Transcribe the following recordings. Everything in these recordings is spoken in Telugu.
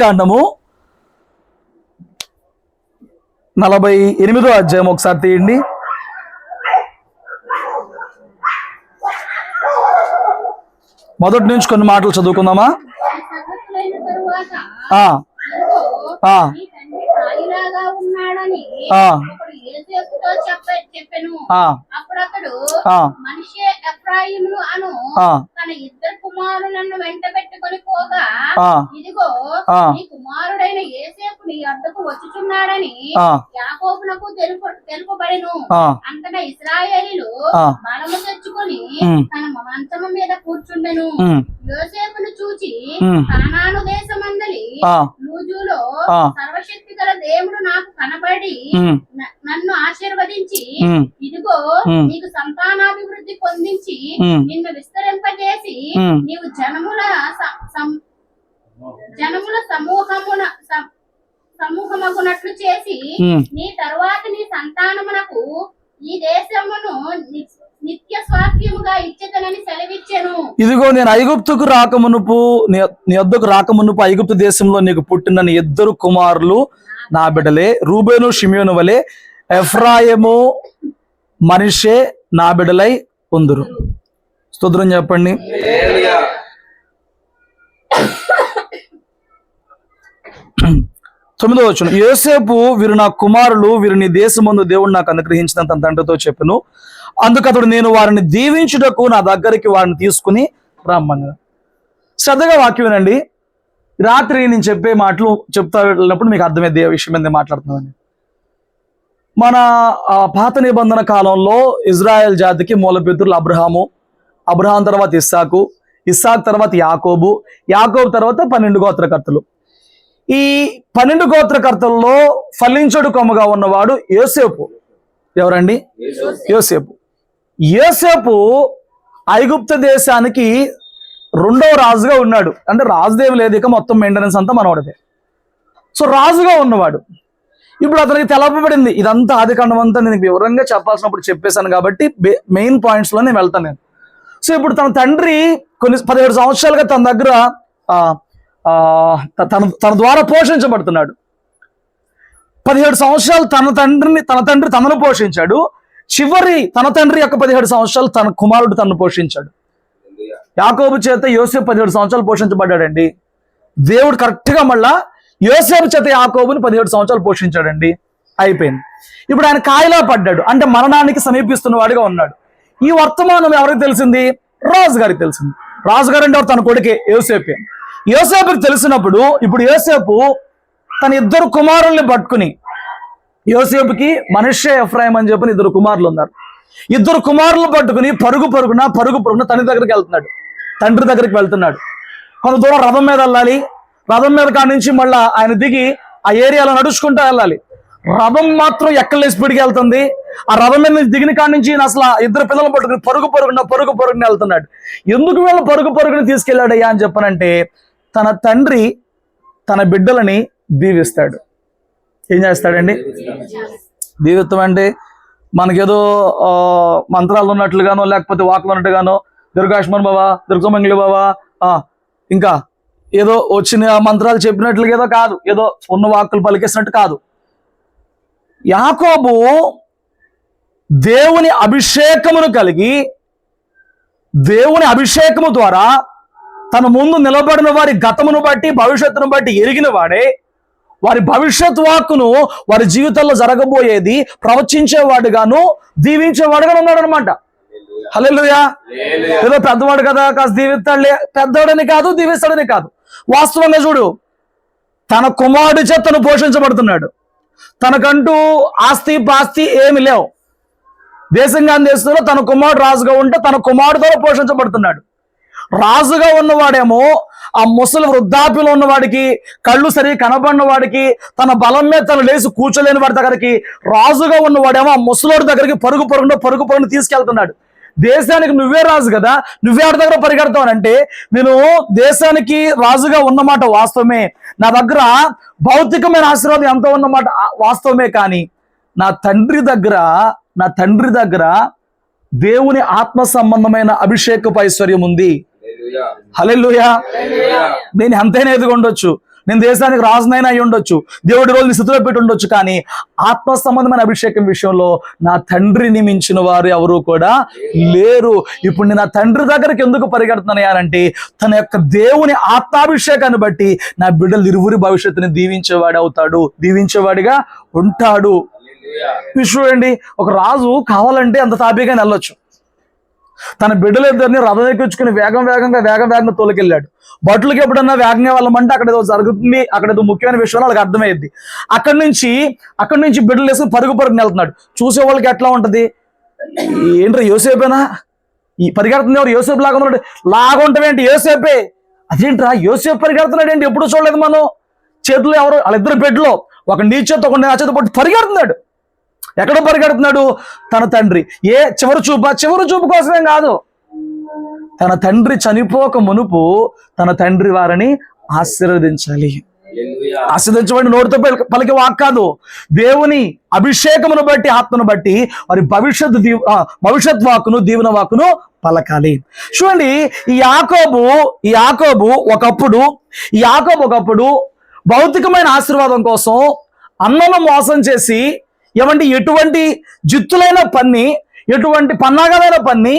కాండము 48వ అధ్యాయం ఒకసారి తీయండి. మొదటి నుంచి కొన్ని మాటలు చదువుకుందామా? తన ఇద్దరు కుమారులను వెంట పెట్టుకొని పోగా, ఇదిగో నీ కుమారుడైన యోసేపు నీ వద్దకు వచ్చుచున్నాడని యాకోబునకు తెలుపబడెను. అంతటా ఇశ్రాయేలీయులు బలము తెచ్చుకొని తన మంచము మీద కూర్చుండెను. యోసేపును చూచి కానాను దేశమందలి లూజులో సర్వశక్తి గల దేవుడు నాకు కనబడి నన్ను ఆశీర్వదించి, ఇదిగో నీకు సంతానాభివృద్ధి పొందించి నిన్ను విస్తరింపజేసి నీవు జనముల సమూహమగునట్లు చేసి నీ తరువాత నీ సంతానమునకు ఈ దేశమును నిత్య స్వాస్థ్యముగా ఇచ్చేదనని సెలవిచ్చెను. ఇదిగో నేను ఐగుప్తుకు రాకమునుపు నీ వద్దకు రాకమునుపు ఐగుప్తు దేశంలో నీకు పుట్టిన నీ ఇద్దరు కుమారులు నా బిడ్డలే. రూబేను షిమియోను వలె ఎఫ్రాయిము మనష్షే నా బిడ్డలై ఉందురు. స్తోత్రం చెప్పండి. తొమ్మిదో వచనం, యోసేపు వీరు నా కుమారులు, వీరు నీ దేశమందు దేవుడు నాకు అనుగ్రహించిన తన తండ్రితో చెప్పెను. అందుకు అతడు నేను వారిని దీవించుటకు నా దగ్గరికి వారిని తీసుకుని రమ్మన్నాడు. శ్రద్ధగా వాక్యం వినండి. రాత్రి నేను చెప్పే మాటలు చెప్తా వెళ్ళినప్పుడు మీకు అర్థమైంది ఏ విషయం మీద మాట్లాడుతున్నామని. మన పాత నిబంధన కాలంలో ఇజ్రాయెల్ జాతికి మూలపితరులు అబ్రహాం తర్వాత ఇస్సాకు తర్వాత యాకోబు తర్వాత 12 గోత్రకర్తలు. ఈ 12 గోత్రకర్తల్లో ఫలించడు కొమ్మగా ఉన్నవాడు యోసేపు. ఎవరండి? యోసేపు ఐగుప్తు దేశానికి 2వ రాజుగా ఉన్నాడు. అంటే రాజుదేవి లేదు, ఇక మొత్తం మెయింటెనెన్స్ అంతా మనవాడిదే. సో రాజుగా ఉన్నవాడు. ఇప్పుడు అతనికి తెలపబడింది. ఇదంతా ఆదికాండం అంతా నేను వివరంగా చెప్పాల్సినప్పుడు చెప్పేశాను కాబట్టి మెయిన్ పాయింట్స్లో నేను వెళ్తాను నేను. సో ఇప్పుడు తన తండ్రి 17 సంవత్సరాలుగా తన దగ్గర తన ద్వారా పోషించబడుతున్నాడు. 17 సంవత్సరాలు తన తండ్రి తనను పోషించాడు. చివరి తన తండ్రి యొక్క 17 సంవత్సరాలు తన కుమారుడు తనను పోషించాడు. యాకోబు చేత యోసేపు 17 సంవత్సరాలు పోషించబడ్డాడండి. దేవుడు కరెక్ట్గా మళ్ళా యోసేపు చేత యాకోబుని 17 సంవత్సరాలు పోషించాడండి. అయిపోయింది. ఇప్పుడు ఆయన కాయలా పడ్డాడు, అంటే మరణానికి సమీపిస్తున్న వాడిగా ఉన్నాడు. ఈ వర్తమానం ఎవరికి తెలిసింది? రాజుగారికి తెలిసింది. రాజుగారు అంటే తన కొడుకే యోసేపుకి తెలిసినప్పుడు ఇప్పుడు యోసేపు తన ఇద్దరు కుమారుల్ని పట్టుకుని, యోసేపుకి మనష్షే ఎఫ్రాయిం అని చెప్పిన 2 కుమారులు ఉన్నారు. 2 కుమారులను పట్టుకుని పరుగు పరుగున తండ్రి దగ్గరికి వెళ్తున్నాడు. కొంత దూరం రథం మీద వెళ్ళాలి. రథం మీద కాడి నుంచి మళ్ళా ఆయన దిగి ఆ ఏరియాలో నడుచుకుంటూ వెళ్ళాలి. రథం మాత్రం ఎక్కడలే స్పీడ్కి వెళ్తుంది. ఆ రథం మీద దిగిన కాడి నుంచి అసలు 2 పిల్లలు పట్టుకుని పరుగు పరుగున వెళ్తున్నాడు. ఎందుకు వీళ్ళు పరుగుని తీసుకెళ్ళాడయ్యా అని చెప్పనంటే, తన తండ్రి తన బిడ్డలని దీవిస్తాడు. ఏం చేస్తాడండి? దీవిత్వం అంటే మనకేదో మంత్రాలు ఉన్నట్లుగానో లేకపోతే వాకులు ఉన్నట్టుగానో దుర్గాష్మన్ బాబా, దుర్గమంగళి బాబా, ఇంకా ఏదో వచ్చిన మంత్రాలు చెప్పినట్లుగా ఏదో కాదు, ఏదో ఉన్న వాక్కులు పలికేసినట్టు కాదు. యాకోబు దేవుని అభిషేకమును కలిగి, దేవుని అభిషేకము ద్వారా తన ముందు నిలబడిన వారి గతమును బట్టి భవిష్యత్తును బట్టి ఎరిగిన వాడే, వారి భవిష్యత్ వాక్కును వారి జీవితంలో జరగబోయేది ప్రవచించేవాడుగాను దీవించేవాడుగా ఉన్నాడు అనమాట. హల్లెలూయా. ఏదో పెద్దవాడు కదా కాస్త దీవిస్తాడులే, పెద్దవాడని కాదు, దీవిస్తాడని కాదు. వాస్తవంగా చూడు, తన కుమారుడి చేత తను పోషించబడుతున్నాడు. తనకంటూ పాస్తి ఏమి లేవు. దేశంలో తన కుమారుడు రాజుగా ఉంటే తన కుమారుడితో పోషించబడుతున్నాడు. రాజుగా ఉన్నవాడేమో ఆ ముసలి వృద్ధాప్యంలో ఉన్నవాడికి, కళ్ళు సరిగా కనబడిన వాడికి, తన బలం మీద తను లేచి కూర్చోలేని వాడి దగ్గరికి, రాజుగా ఉన్నవాడేమో ఆ ముసలోడి దగ్గరికి పరుగు తీసుకెళ్తున్నాడు. దేశానికి నువ్వే రాజు కదా, నువ్వే ఆడి దగ్గర పరిగెడతావనంటే, నేను దేశానికి రాజుగా ఉన్నమాట వాస్తవమే, నా దగ్గర భౌతికమైన ఆశీర్వాదం ఎంతో ఉన్నమాట వాస్తవమే, కానీ నా తండ్రి దగ్గర దేవుని ఆత్మ సంబంధమైన అభిషేకపు ఐశ్వర్యం ఉంది. హల్లెలూయా. నేను ఎంతైనా ఎదుగుండొచ్చు, నేను దేశానికి రాజునైనా అయి ఉండొచ్చు, దేవుడి రోజు నీ స్థితిలో పెట్టి ఉండొచ్చు, కానీ ఆత్మ సంబంధమైన అభిషేకం విషయంలో నా తండ్రిని మించిన వారు ఎవరు కూడా లేరు. ఇప్పుడు నేను నా తండ్రి దగ్గరికి ఎందుకు పరిగెడుతున్నానంటే తన యొక్క దేవుని ఆత్మాభిషేకాన్ని బట్టి నా బిడ్డలు ఇరువురి భవిష్యత్తుని దీవించేవాడు అవుతాడు, దీవించేవాడిగా ఉంటాడు. చూడండి, ఒక రాజు కావాలంటే అంత తాపీగా వెళ్ళొచ్చు. తన బిడ్డలిద్దరిని రథం ఎక్కించుకుని వేగంగా తోలుకెళ్ళాడు. భటులకి ఎప్పుడన్నా వేగంగా వెళ్ళమంటే అక్కడ ఏదో జరుగుతుంది, అక్కడ ఏదో ముఖ్యమైన విషయం వాళ్ళకి అర్థమయ్యేది. అక్కడి నుంచి బిడ్డలు వేసుకుని పరుగుని వెళ్తున్నాడు. చూసే వాళ్ళకి ఎట్లా ఉంటది, ఏంట్రా యోసేపేనా ఈ పరిగెడుతుంది, ఎవరు యోసేపు లాగా ఉన్నాడు, లాగా ఉంటావేంటి యోసేపే, అదేంట్రా యోసేపు పరిగెడుతున్నాడు ఏంటి, ఎప్పుడు చూడలేదు మనం. చేతులు ఎవరు వాళ్ళిద్దరు బెడ్లో, ఒక నీ చేత ఒక నా చేత పట్టి పరిగెడుతున్నాడు. ఎక్కడ పరిగెడుతున్నాడు? తన తండ్రి. చివరి చూపు కోసమేం కాదు, తన తండ్రి చనిపోక మునుపు తన తండ్రి వారిని ఆశీర్వదించాలి. ఆశీర్వదించబడి నోటితో పలికే వాక్ కాదు, దేవుని అభిషేకమును బట్టి ఆత్మను బట్టి వారి భవిష్యత్ వాక్కును దీవెన వాక్కును పలకాలి. చూడండి, ఈ యాకోబు ఒకప్పుడు భౌతికమైన ఆశీర్వాదం కోసం అన్నను మోసం చేసి ఎటువంటి జిత్తులైన పన్ని, ఎటువంటి పన్నాగమైన పన్ని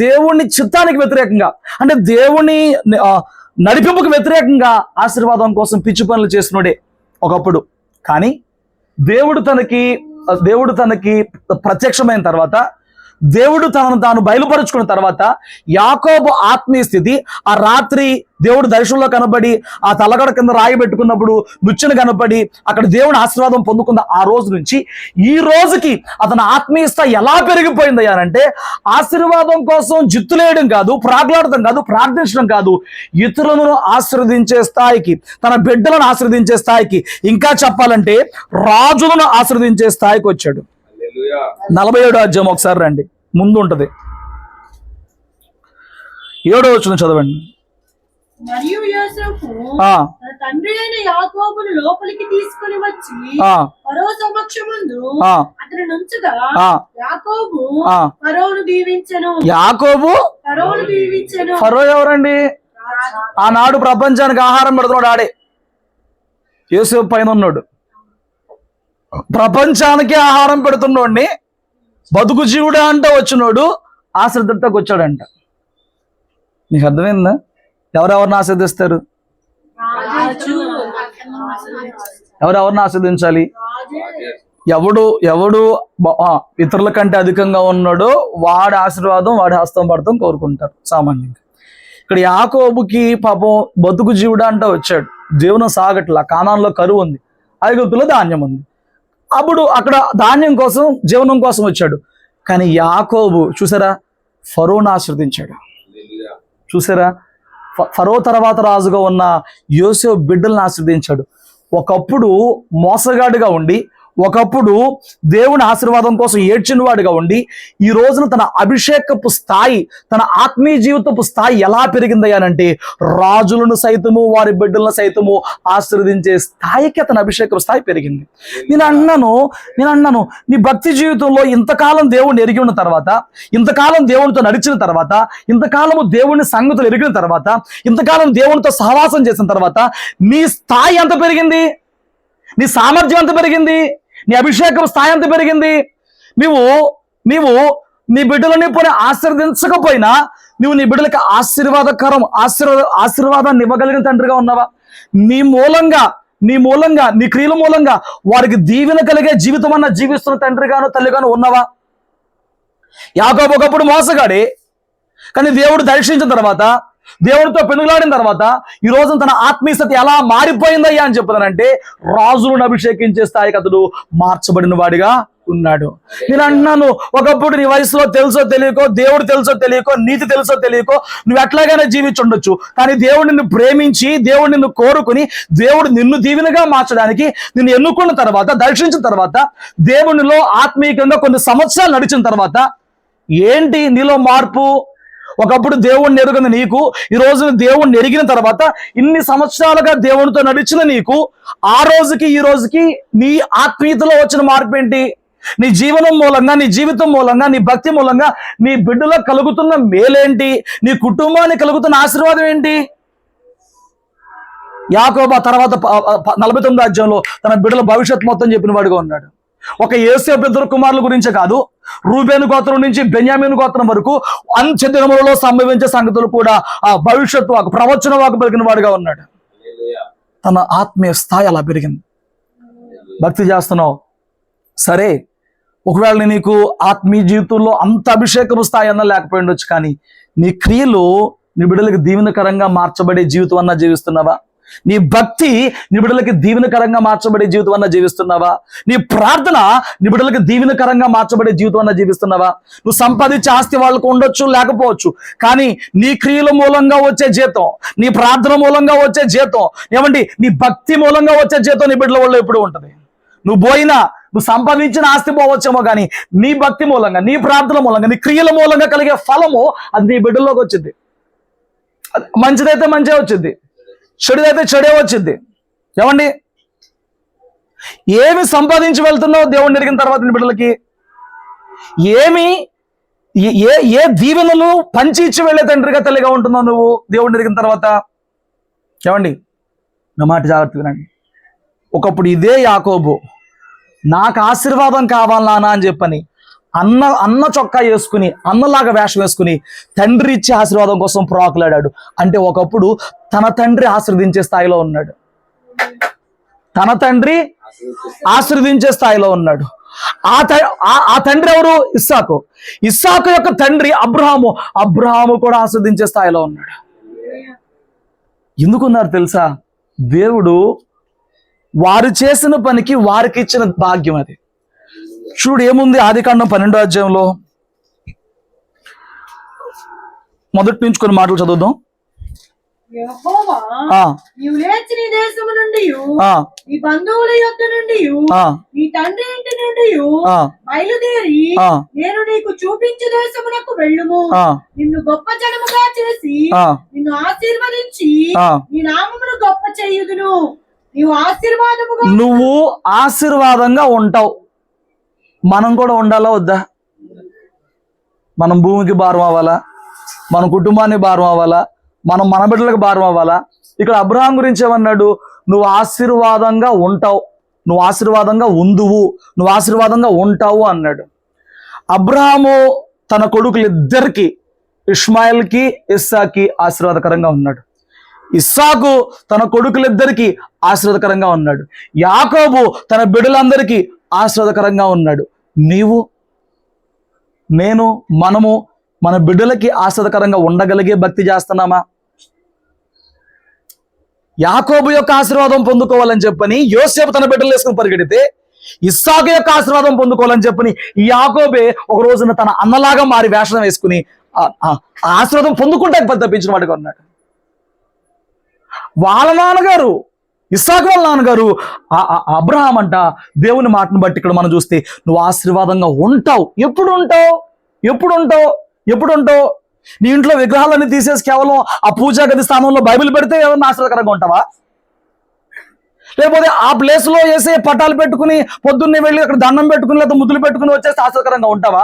దేవుని చిత్తానికి వ్యతిరేకంగా, అంటే దేవుని నడిపింపుకు వ్యతిరేకంగా ఆశీర్వాదం కోసం పిచ్చి పనులు చేసినోడే ఒకప్పుడు. కానీ దేవుడు తనకి ప్రత్యక్షమైన తర్వాత, దేవుడు తనను తాను బయలుపరుచుకున్న తర్వాత యాకోబు ఆత్మీయ స్థితి, ఆ రాత్రి దేవుడు దర్శనంలో కనబడి ఆ తలగడ కింద రాయి పెట్టుకున్నప్పుడు నుచ్చును కనబడి అక్కడ దేవుని ఆశీర్వాదం పొందుకున్న ఆ రోజు నుంచి ఈ రోజుకి అతని ఆత్మీయ స్థాయి ఎలా పెరిగిపోయింది అంటే, ఆశీర్వాదం కోసం జిత్తులేయడం కాదు, ప్రాగ్లాడటం కాదు, ప్రార్థించడం కాదు, ఇతరులను ఆశీర్వదించే స్థాయికి, తన బిడ్డలను ఆశీర్వదించే స్థాయికి, ఇంకా చెప్పాలంటే రాజులను ఆశీర్వదించే స్థాయికి వచ్చాడు. 47వ అధ్యాయం ఒకసారి రండి, ముందు ఉంటది, 7వ వచనం చదవండి. మరియు యోసేపు తన తండ్రి అయిన యాకోబును లోపలికి తీసుకుని వచ్చి ఫరో సమక్షమందు అతని నుంచుగా యాకోబు ఫరోను దీవించెను. ఫరో ఎవరండి? ఆనాడు ప్రపంచానికి ఆహారం పెడుతున్నాడు ఆడే, యోసేపు పైన ఉన్నాడు. ప్రపంచానికి ఆహారం పెడుతున్నోడిని బతుకు జీవుడా అంటే వచ్చినోడు ఆశ్రద్ధతకు వచ్చాడంట. నీకు అర్థమైందా? ఎవరెవరిని ఆశ్రదిస్తారు? ఎవరెవరిని ఆశ్రదించాలి? ఎవడు ఇతరుల కంటే అధికంగా ఉన్నాడో వాడి ఆశీర్వాదం, వాడి హస్తం పడతాం కోరుకుంటారు సామాన్యంగా. ఇక్కడ యాకోబుకి పాపం బతుకు జీవుడా అంటే వచ్చాడు, జీవనం సాగట్లా, కానాన్లో కరువు ఉంది, ఐగుప్తులో ధాన్యం ఉంది. అప్పుడు అక్కడ ధాన్యం కోసం, జీవనం కోసం వచ్చాడు. కానీ యాకోబు చూసారా, ఫరోను ఆశ్రదించాడు. చూసారా, ఫరో తర్వాత రాజుగా ఉన్న యోసేపు బిడ్డలను ఆశ్రదించాడు. ఒకప్పుడు మోసగాడిగా ఉండి, ఒకప్పుడు దేవుని ఆశీర్వాదం కోసం ఏడ్చిన వాడిగా ఉండి, ఈ రోజున తన అభిషేకపు స్థాయి, తన ఆత్మీయ జీవితపు స్థాయి ఎలా పెరిగిందయ్యానంటే, రాజులను సైతము వారి బిడ్డలను సైతము ఆశీర్వదించే స్థాయికి తన అభిషేకపు స్థాయి పెరిగింది. నేను అన్నాను నీ భక్తి జీవితంలో ఇంతకాలం దేవుణ్ణి ఎరిగి ఉన్న తర్వాత, ఇంతకాలం దేవునితో నడిచిన తర్వాత, ఇంతకాలము దేవుని సంగతులు ఎరిగిన తర్వాత, ఇంతకాలం దేవునితో సహవాసం చేసిన తర్వాత నీ స్థాయి ఎంత పెరిగింది? నీ సామర్థ్యం ఎంత పెరిగింది? నీ అభిషేకం స్థాయి ఎంత పెరిగింది? నీవు నీ బిడ్డలని పోనీ ఆశీర్వదించకపోయినా నువ్వు నీ బిడ్డలకి ఆశీర్వాదాన్ని ఇవ్వగలిగిన తండ్రిగా ఉన్నావా? నీ మూలంగా నీ క్రియల మూలంగా వారికి దీవెన కలిగే జీవితం అన్న జీవిస్తున్న తండ్రిగానో తల్లిగానో ఉన్నావా? యాకోబు ఒకప్పుడు మోసగాడే, కానీ దేవుడు దర్శించిన తర్వాత, దేవుడితో పెనుగులాడిన తర్వాత ఈ రోజు తన ఆత్మీయత ఎలా మారిపోయిందయ్యా అని చెప్తున్నానంటే, రాజులను అభిషేకించే స్థాయికి అతడు మార్చబడిన వాడిగా ఉన్నాడు. నేను అంటున్నాను, ఒకప్పుడు నీ వయసులో తెలుసో తెలియకో, దేవుడు తెలుసో తెలియకో, నీతి తెలుసో తెలియకో నువ్వు ఎట్లాగైనా జీవించుండొచ్చు. కానీ దేవుడు నిన్ను ప్రేమించి, దేవుడు నిన్ను కోరుకుని, దేవుడు నిన్ను దీవెనగా మార్చడానికి నిన్ను ఎన్నుకున్న తర్వాత, దర్శించిన తర్వాత, దేవునిలో ఆత్మీయంగా కొన్ని సంవత్సరాలు నడిచిన తర్వాత ఏంటి నీలో మార్పు? ఒకప్పుడు దేవుణ్ణి ఎరుగని నీకు, ఈ రోజు దేవుణ్ణి ఎరిగిన తర్వాత, ఇన్ని సంవత్సరాలుగా దేవునితో నడిచిన నీకు, ఆ రోజుకి ఈ రోజుకి నీ ఆత్మీయతలో వచ్చిన మార్పు ఏంటి? నీ జీవనం మూలంగా, నీ జీవితం మూలంగా, నీ భక్తి మూలంగా నీ బిడ్డలకు కలుగుతున్న మేలేంటి? నీ కుటుంబానికి కలుగుతున్న ఆశీర్వాదం ఏంటి? యాకోబు ఆ తర్వాత 49 అధ్యాయంలో తన బిడ్డల భవిష్యత్తు మొత్తం చెప్పిన వాడిగా ఉన్నాడు. ఒక యోసేపు ఇద్దరు కుమారుల గురించే కాదు, రూబేను గోత్రం నుంచి బెన్యామీను గోత్రం వరకు అంత్య దినములలో సంభవించే సంగతులు కూడా ఆ భవిష్యత్తు వాకు ప్రవచన వాకు పెరిగిన వాడుగా ఉన్నాడు. తన ఆత్మీయ స్థాయి అలా పెరిగింది. భక్తి చేస్తున్నావు సరే, ఒకవేళ నీకు ఆత్మీయ జీవితంలో అంత అభిషేకం స్థాయి అన్నా లేకపోయి ఉండొచ్చు, కానీ నీ క్రియలు నీ బిడ్డలకు దీవెనకరంగా మార్చబడే జీవితం అన్నా జీవిస్తున్నావా? నీ భక్తి నీ బిడ్డలకి దీవెనకరంగా మార్చబడే జీవితం అన్నా జీవిస్తున్నావా? నీ ప్రార్థన నీ బిడ్డలకి దీవెనకరంగా మార్చబడే జీవితం అన్నా జీవిస్తున్నావా? నువ్వు సంపాదించే ఆస్తి వాళ్ళకు ఉండొచ్చు, లేకపోవచ్చు, కానీ నీ క్రియల మూలంగా వచ్చే జీతం, నీ ప్రార్థన మూలంగా వచ్చే జీతం, ఏమండి నీ భక్తి మూలంగా వచ్చే జీతం నీ బిడ్డల వల్ల ఎప్పుడు ఉంటుంది. నువ్వు పోయినా, నువ్వు సంపాదించిన ఆస్తి పోవచ్చేమో, కానీ నీ భక్తి మూలంగా, నీ ప్రార్థన మూలంగా, నీ క్రియల మూలంగా కలిగే ఫలము అది నీ బిడ్డల్లోకి వచ్చింది. మంచిదైతే మంచిగా వచ్చింది, చెడుదైతే చెడే వచ్చింది. ఏమండి ఏమి సంపాదించి వెళ్తున్నావు దేవుడిని ఎరిగిన తర్వాత నీ బిడ్డలకి? ఏమి ఏ దీవెనలు పంచి ఇచ్చి వెళ్ళే తండ్రిగా తల్లిగా ఉంటున్నావు నువ్వు దేవుడిని ఎరిగిన తర్వాత? ఏమండి నా మాట జాగ్రత్తగా వినండి. ఒకప్పుడు ఇదే యాకోబు నాకు ఆశీర్వాదం కావాలి నాన్న అని చెప్పని అన్న చొక్కా వేసుకుని, అన్నలాగా వేషం వేసుకుని తండ్రి ఇచ్చే ఆశీర్వాదం కోసం ప్రాకులాడాడు. అంటే ఒకప్పుడు తన తండ్రి ఆశీర్వదించే స్థాయిలో ఉన్నాడు. తన తండ్రి ఆశీర్వదించే స్థాయిలో ఉన్నాడు. ఆ తండ్రి ఎవరు? ఇస్సాకు. ఇస్సాకు యొక్క తండ్రి అబ్రహాము. అబ్రహాము కూడా ఆశీర్వదించే స్థాయిలో ఉన్నాడు. ఎందుకున్నారు తెలుసా? దేవుడు వారు చేసిన పనికి వారికి ఇచ్చిన భాగ్యం అది. చూడు ఏముంది ఆదికాండం 12వ అధ్యాయంలో మొదటి నుంచి కొన్ని మాటలు చదువుదాం. యెహోవా నీవు లేచి నీ దేశము నుండి, నీ బంధువుల యొద్ద నుండి, నీ తండ్రి ఇంటి నుండి బయలుదేరి నేను నీకు చూపించే దేశమునకు వెళ్ళుము. నిన్ను గొప్ప జనముగా చేసి నిన్ను ఆశీర్వదించి నీ నామమును గొప్ప చేయుదును. నువ్వు ఆశీర్వాదంగా ఉంటావు. మనం కూడా ఉండాలా వద్దా? మనం భూమికి భారం అవ్వాలా? మన కుటుంబానికి భారం అవ్వాలా? మనం మన బిడ్డలకు భారం అవ్వాలా? ఇక్కడ అబ్రహాం గురించి ఏమన్నాడు? నువ్వు ఆశీర్వాదంగా ఉంటావు, నువ్వు ఆశీర్వాదంగా ఉందువు, నువ్వు ఆశీర్వాదంగా ఉంటావు అన్నాడు. అబ్రహాము తన కొడుకులిద్దరికి, ఇష్మాయిల్కి ఇస్సాకి ఆశీర్వాదకరంగా ఉన్నాడు. ఇస్సాకు తన కొడుకులిద్దరికి ఆశీర్వాదకరంగా ఉన్నాడు. యాకోబు తన బిడ్డలందరికీ ఆశీర్వాదకరంగా ఉన్నాడు. నీవు, నేను, మనము మన బిడ్డలకి ఆశీర్వాదకరంగా ఉండగలిగే భక్తి చేస్తున్నామా? యాకోబు యొక్క ఆశీర్వాదం పొందుకోవాలని చెప్పని యోసేపు తన బిడ్డలు వేసుకుని పరిగెడితే, ఇస్సాకు యొక్క ఆశీర్వాదం పొందుకోవాలని చెప్పని ఈ యాకోబే ఒక రోజున తన అన్నలాగా మారి వేషం వేసుకుని ఆశీర్వాదం పొందుకుంటే తప్పించిన వాడిగా ఉన్నాడు. వాళ్ళ నాన్నగారు ఇస్సాకు వాళ్ళ నాన్నగారు అబ్రహాం అంట దేవుని మాటను బట్టి ఇక్కడ మనం చూస్తే నువ్వు ఆశీర్వాదంగా ఉంటావు. ఎప్పుడు ఉంటావు? ఎప్పుడు ఉంటావు? ఎప్పుడు ఉంటావు? నీ ఇంట్లో విగ్రహాలన్నీ తీసేసి కేవలం ఆ పూజా గది స్థానంలో బైబిల్ పెడితే ఏమన్నా ఆశీర్వాదకరంగా ఉంటావా? లేకపోతే ఆ ప్లేస్ లో వేసే పటాలు పెట్టుకుని పొద్దున్నే వెళ్ళి అక్కడ దండం పెట్టుకుని లేదా ముద్దులు పెట్టుకుని వచ్చేస్తే ఆశీర్వాదకరంగా ఉంటావా?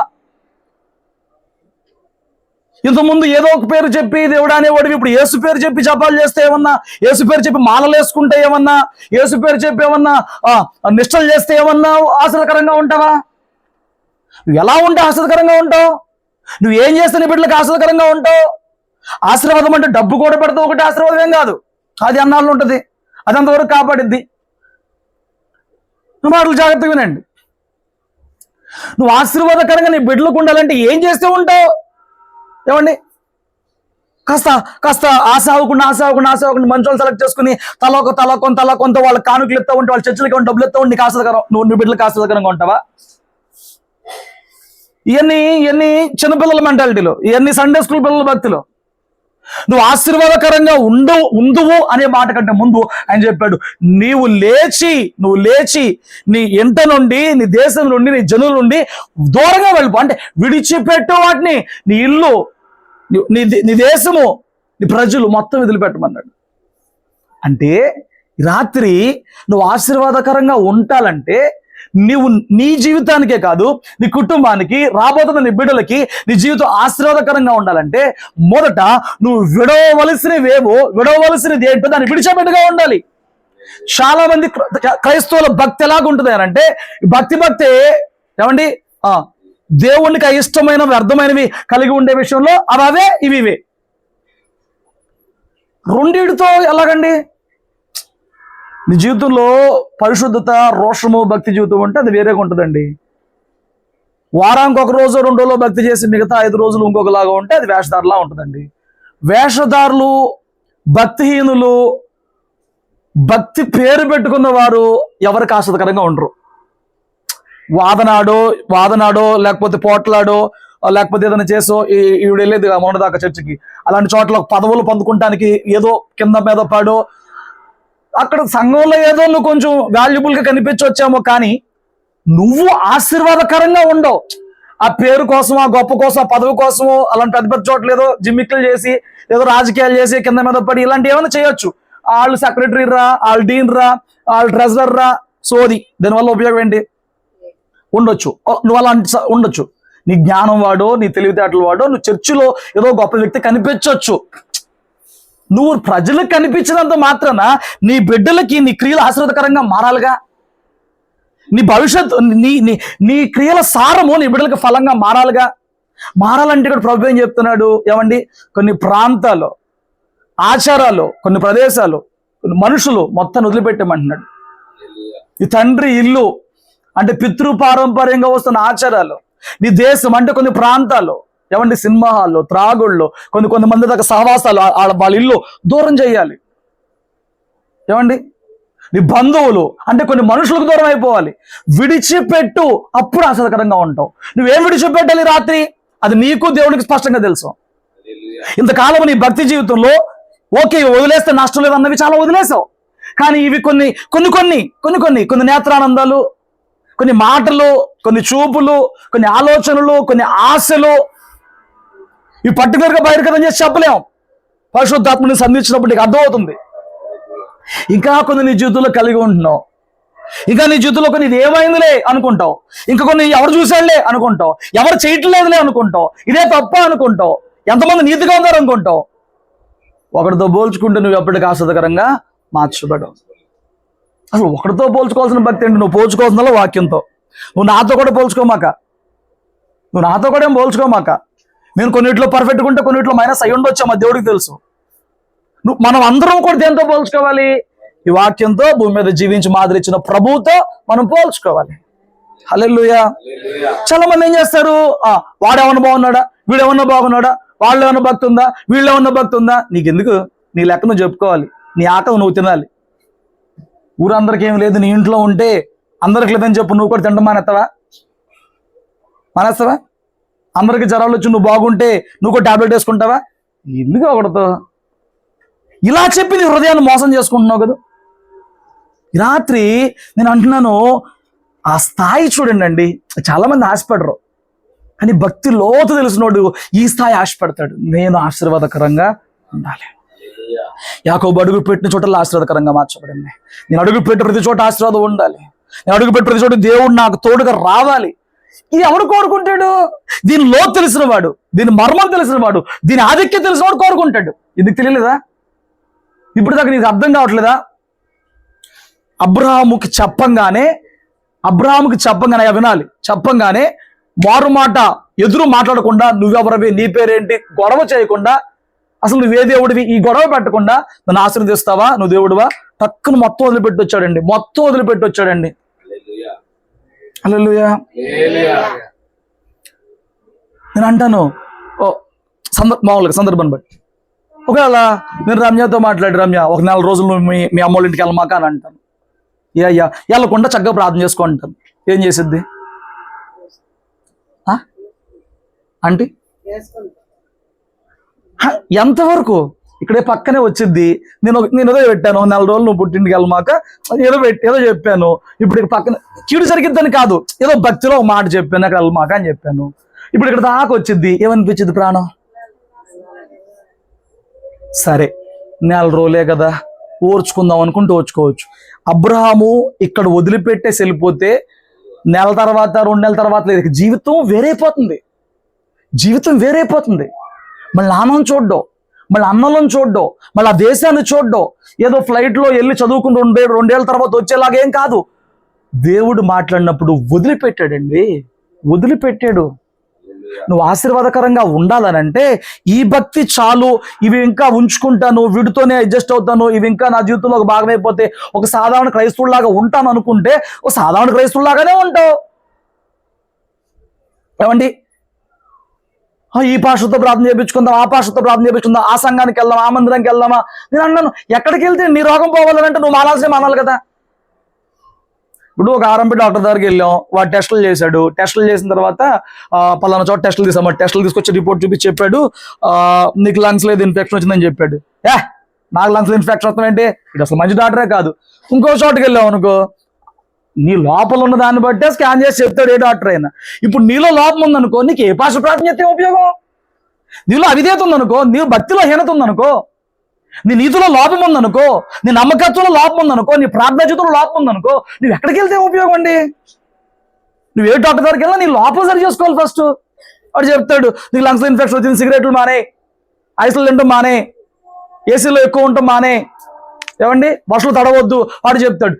ఇంతకుముందు ఏదో ఒక పేరు చెప్పి దేవుడు అనేవాడివి, ఇప్పుడు యేసు పేరు చెప్పి జపాలు చేస్తే ఏమన్నా, యేసు పేరు చెప్పి మాలలు వేసుకుంటే ఏమన్నా, యేసు పేరు చెప్పి ఏమన్నా నిష్టలు చేస్తే ఏమన్నా ఆశీర్వదకరంగా ఉంటావా? నువ్వు ఎలా ఉంటే ఆశీర్వదకరంగా ఉంటావు? నువ్వు ఏం చేస్తే నీ బిడ్డలకు ఆశీర్వదకరంగా ఉంటావు? ఆశీర్వాదం అంటే డబ్బు కూడా పెడితే ఒకటి ఆశీర్వాదం ఏం కాదు, అది అన్నాళ్ళు ఉంటుంది, అది అంతవరకు కాపాడిద్ది. మాటలు జాగ్రత్తగా వినండి. నువ్వు ఆశీర్వాదకరంగా నీ బిడ్డలకు ఉండాలంటే ఏం చేస్తూ ఉంటావు? ఏమండి కాస్త కాస్త ఆశ అవ్వకుండా మంచి వాళ్ళు సెలెక్ట్ చేసుకుని తల కొంత వాళ్ళ కానుకలు ఎత్తా ఉంటే వాళ్ళ చర్చలకి డబ్బులు ఎత్తా ఉండి నీకు ఆశీర్వదకరం, నువ్వు నీ బిడ్డలకు ఆశీర్వదకరంగా ఉంటావా? ఇవన్నీ చిన్నపిల్లల మెంటాలిటీలో, ఇవన్నీ సండే స్కూల్ పిల్లల భక్తిలో. నువ్వు ఆశీర్వాదకరంగా ఉందువు అనే మాట కంటే ముందు ఆయన చెప్పాడు, నువ్వు లేచి నీ ఇంట నుండి, నీ దేశం నుండి, నీ జనుల నుండి దూరంగా వెళ్ళిపో. అంటే విడిచిపెట్టు వాటిని, నీ ఇల్లు, నీ దేశము, నీ ప్రజలు మొత్తం వదిలిపెట్టమన్నాడు. అంటే రాత్రి నువ్వు ఆశీర్వాదకరంగా ఉండాలంటే నీవు నీ జీవితానికే కాదు, నీ కుటుంబానికి, రాబోతున్న నీ బిడ్డలకి నీ జీవితం ఆశీర్వాదకరంగా ఉండాలంటే మొదట నువ్వు విడవలసినది ఏంటో దాన్ని విడిచిపెట్టుగా ఉండాలి. చాలా మంది క్రైస్తవుల భక్తి ఎలాగుంటుంది అని అంటే, భక్తి ఏమండి దేవునికి అయిష్టమైన వ్యర్థమైనవి కలిగి ఉండే విషయంలో అవే ఇవే. రెండిటితో ఎలాగండి? నీ జీవితంలో పరిశుద్ధత, రోషము, భక్తి జీవితం ఉంటే అది వేరేగా ఉంటుందండి. వారానికి ఒక రోజు 2 రోజులు భక్తి చేసి మిగతా 5 రోజులు ఇంకొకలాగా ఉంటే అది వేషధారులా ఉంటుందండి. వేషధారులు, భక్తిహీనులు, భక్తి పేరు పెట్టుకున్న వారు ఎవరికి ఆశ్చర్యకరంగా ఉండరు. వాదనాడో లేకపోతే పోట్లాడో లేకపోతే ఏదైనా చేసో ఈవిడ వెళ్ళేది మొన్నదాకా చర్చికి, అలాంటి చోట్ల పదవులు పొందుకుంటానికి ఏదో కింద మీద పాడో అక్కడ సంఘంలో ఏదో నువ్వు కొంచెం వాల్యుబుల్గా కనిపించవచ్చేమో, కానీ నువ్వు ఆశీర్వాదకరంగా ఉండవు. ఆ పేరు కోసం, ఆ గొప్ప కోసం, ఆ పదవి కోసము అలాంటి పెద్ద చోట్ల ఏదో జిమ్మిక్కులు చేసి ఏదో రాజకీయాలు చేసి కింద మీద పడి ఇలాంటి ఏమైనా చేయొచ్చు. వాళ్ళు సెక్రటరీ రా, వాళ్ళు డీన్ రా, వాళ్ళు ట్రెజరర్ రా, సోది. దానివల్ల ఉపయోగం ఏంటి? ఉండొచ్చు, నువ్వు అలాంటి ఉండొచ్చు. నీ జ్ఞానం వాడో, నీ తెలివితేటలు వాడో, నువ్వు చర్చిలో ఏదో గొప్ప వ్యక్తి కనిపించవచ్చు. నువ్వు ప్రజలకు కనిపించినంత మాత్రాన నీ బిడ్డలకి నీ క్రియలు ఆశీర్వాదకరంగా మారాలిగా. నీ భవిష్యత్తు, నీ క్రియల సారము నీ బిడ్డలకు ఫలంగా మారాలిగా. మారాలంటే ఇక్కడ ప్రభు ఏం చెప్తున్నాడు? ఏమండి, కొన్ని ప్రాంతాలు, ఆచారాలు, కొన్ని ప్రదేశాలు, కొన్ని మనుషులు మొత్తం వదిలిపెట్టమంటున్నాడు. ఈ తండ్రి ఇల్లు అంటే పితృపారంపర్యంగా వస్తున్న ఆచారాలు, నీ దేశం అంటే కొన్ని ప్రాంతాలు, ఏమండి సినిమా హాల్లో, త్రాగుళ్ళు, కొన్ని మంది దాకా సహవాసాలు, వాళ్ళ ఇల్లు దూరం చేయాలి. ఏమండి నీ బంధువులు అంటే కొన్ని మనుషులకు దూరం అయిపోవాలి. విడిచిపెట్టు, అప్పుడు ఆశ్చర్యకరంగా ఉంటావు. నువ్వేం విడిచిపెట్టాలి రాత్రి? అది నీకు దేవుడికి స్పష్టంగా తెలుసు. ఇంతకాలం నీ భక్తి జీవితంలో ఓకే వదిలేస్తే నష్టం లేదన్నవి చాలా వదిలేసావు, కానీ ఇవి కొన్ని నేత్రానందాలు, కొన్ని మాటలు, కొన్ని చూపులు, కొన్ని ఆలోచనలు, కొన్ని ఆశలు, ఇవి పర్టికులర్గా బహిర్గతం చేసి చెప్పలేం. పరిశుద్ధాత్మని సంధించినప్పుడు నీకు అర్థమవుతుంది. ఇంకా కొన్ని నీ జీవితంలో కలిగి ఉంటున్నావు, ఇంకా నీ జీవితంలో కొన్ని ఇది ఏమైందిలే అనుకుంటావు, ఇంకా కొన్ని ఎవరు చూసాడులే అనుకుంటావు, ఎవరు చేయట్లేదులే అనుకుంటావు, ఇదే తప్ప అనుకుంటావు, ఎంతమంది నీతిగా ఉన్నారు అనుకుంటావు. ఒకరితో పోల్చుకుంటే నువ్వు ఎప్పటికీ ఆశ్చర్యకరంగా మార్చబడవు. అసలు ఒకరితో పోల్చుకోవాల్సిన భక్తి ఏంటి? నువ్వు పోల్చుకోవాల్సిన వాక్యంతో. నువ్వు నాతో కూడా ఏం పోల్చుకోమాక. నేను కొన్నిట్లో పర్ఫెక్ట్గా ఉంటే కొన్నిట్లో మైనస్ అయ్యి ఉండొచ్చా, మా దేవుడికి తెలుసు. మనం అందరం కూడా దేంతో పోల్చుకోవాలి? ఈ వాక్యంతో, భూమి మీద జీవించి మాదిరి ఇచ్చిన ప్రభువుతో మనం పోల్చుకోవాలి. హల్లెలూయా. చాలా మంది ఏం చేస్తారు? వాడేమన్నా బాగున్నాడా, వీడేమన్నా బాగున్నాడా, వాళ్ళు ఏమన్నా భక్తి ఉందా, వీళ్ళు ఏమన్నా భక్తి ఉందా? నీకెందుకు? నీ లెక్క నువ్వు చెప్పుకోవాలి, నీ ఆకలి నువ్వు తినాలి. ఊరందరికీ ఏం లేదు, నీ ఇంట్లో ఉంటే అందరికి లేదని చెప్పు, నువ్వు కూడా తినడం మానేస్తావా? అందరికి జ్వరాలు వచ్చి నువ్వు బాగుంటే నువ్వు కూడా టాబ్లెట్ వేసుకుంటావా? ఎందుకు ఒకటితో ఇలా చెప్పి నీ హృదయాన్ని మోసం చేసుకుంటున్నావు కదా. రాత్రి నేను అంటున్నాను, ఆ స్థాయి చూడండి. చాలా మంది ఆశపడరు, కానీ భక్తి లోతు తెలిసినోడు ఈ స్థాయి ఆశపడతాడు. నేను ఆశీర్వాదకరంగా ఉండాలి. యాకోబు అడుగు పెట్టిన చోట ఆశీర్వాదకరంగా మార్చబడింది. నేను అడుగు పెట్టిన ప్రతి చోట ఆశీర్వాదం ఉండాలి. నేను అడుగు పెట్టిన ప్రతి చోట దేవుడు నాకు తోడుగా రావాలి. ఇది ఎవడు కోరుకుంటాడు? దీని లోతు తెలిసిన వాడు, దీని మర్మం తెలిసిన వాడు, దీని ఆధిక్యం తెలిసిన వాడు కోరుకుంటాడు. ఇది తెలియలేదా? ఇప్పుడు దాకా నీకు అర్థం కావట్లేదా? అబ్రహాముకి చెప్పంగానే వినాలి. చెప్పంగానే మారు మాట ఎదురు మాట్లాడకుండా, నువ్వెవరవి, నీ పేరేంటి, గొడవ చేయకుండా, అసలు నువ్వే దేవుడివి, ఈ గొడవ పెట్టకుండా నన్ను ఆశీర్వదిస్తావా, నువ్వు దేవుడివా, టక్కున మొత్తం వదిలిపెట్టి వచ్చాడండి. హల్లెలూయా. నేను అంటాను, మామూలుగా సందర్భాన్ని బట్టి, ఒకవేళ నేను రమ్యతో మాట్లాడి, రమ్య ఒక 4 రోజులు మీ అమ్మోళ్ళ ఇంటికి వెళ్ళమాక అని అంటాను. అయ్యా వెళ్ళకుండా చక్కగా ప్రార్థన చేసుకో అంటాను. ఏం చేసిద్ది అంటే? ఎంతవరకు? ఇక్కడే పక్కనే వచ్చిద్ది. నేను ఏదో పెట్టాను, 4 రోజులు నువ్వు పుట్టింటికి వెళ్ళమాక ఏదో చెప్పాను. ఇప్పుడు ఇక్కడ పక్కన కీడు జరిగిద్దని కాదు, ఏదో భక్తిలో ఒక మాట చెప్పాను, అక్కడ వెళ్ళమాక అని చెప్పాను. ఇప్పుడు ఇక్కడ దాకా వచ్చిద్ది, ఏమనిపించింది ప్రాణం? సరే 4 రోజులే కదా, ఓర్చుకుందాం అనుకుంటూ ఓర్చుకోవచ్చు. అబ్రహాము ఇక్కడ వదిలిపెట్టేసి వెళ్ళిపోతే నెల తర్వాత 2 నెలల తర్వాత లేదు, జీవితం వేరైపోతుంది. జీవితం వేరైపోతుంది. మళ్ళీ నాన్నను చూడ్డం, మళ్ళీ అన్నలను చూడ్డం, మళ్ళీ ఆ దేశాన్ని చూడ్డం, ఏదో ఫ్లైట్లో వెళ్ళి చదువుకుని 2 ఏళ్ళ తర్వాత వచ్చేలాగేం కాదు. దేవుడు మాట్లాడినప్పుడు వదిలిపెట్టాడండి, వదిలిపెట్టాడు. నువ్వు ఆశీర్వాదకరంగా ఉండాలనంటే ఈ భక్తి చాలు, ఇవి ఇంకా ఉంచుకుంటాను, వీటితోనే అడ్జస్ట్ అవుతాను, ఇవి ఇంకా నా జీవితంలో ఒక భాగమైపోతే ఒక సాధారణ క్రైస్తవులాగా ఉంటాను అనుకుంటే ఒక సాధారణ క్రైస్తవులాగానే ఉంటావు. ఏమండి, ఈ భాషతో ప్రార్థన చేయించుకుందాం, ఆ భాషతో ప్రార్థన చేయించుకుందాం, ఆ సంఘానికి వెళ్దాం, ఆ మందిరానికి వెళ్దామా. నేను అన్నాను, ఎక్కడికి వెళ్తే నీ రోగం పోవాలంటే నువ్వు మానాల్సిన మానాలి కదా. ఇప్పుడు ఒక ఆర్ఎంపీ డాక్టర్ దగ్గరికి వెళ్ళాం, వాడు టెస్టులు చేశాడు. టెస్టులు చేసిన తర్వాత పలానా చోట టెస్టులు తీసాం, టెస్టులు తీసుకొచ్చి రిపోర్ట్ చూపించి చెప్పాడు, నీకు లంగ్స్ లేదు ఇన్ఫెక్షన్ వచ్చిందని చెప్పాడు. నాకు లంగ్స్ ఇన్ఫెక్షన్ వస్తాం ఏంటి, ఇది అసలు మంచి డాక్టరే కాదు. ఇంకో చోటుకి వెళ్ళావు అనుకో, నీ లోపల ఉన్న దాన్ని బట్టే స్కాన్ చేసి చెప్తాడు ఏ డాక్టర్ అయినా. ఇప్పుడు నీలో లోపం ఉందనుకో, నీకు ఏ భాష ప్రార్థన చేస్తే ఉపయోగం? నీలో అవిధేయత ఉందనుకో, నీవు భక్తిలో హీనత ఉందనుకో, నీ నీతిలో లోపం ఉందనుకో, నీ నమ్మకత్వంలో లోపం ఉందనుకో, నీ ప్రార్థనా జీవితంలో లోపం ఉందనుకో, నువ్వు ఎక్కడికి వెళ్తే ఉపయోగం అండి? నువ్వు ఏ డాక్టర్ దగ్గరికి వెళ్ళినా నీ లోపం సరి చేసుకోవాలి ఫస్ట్. వాడు చెప్తాడు, నీకు లంగ్స్ ఇన్ఫెక్షన్ వచ్చింది, సిగరెట్లు మానే, ఐస్లు తింటాం మానే, ఏసీలో ఎక్కువ ఉంటాం మానే, ఏమండి బస్సులు తడవద్దు. వాడు చెప్తాడు,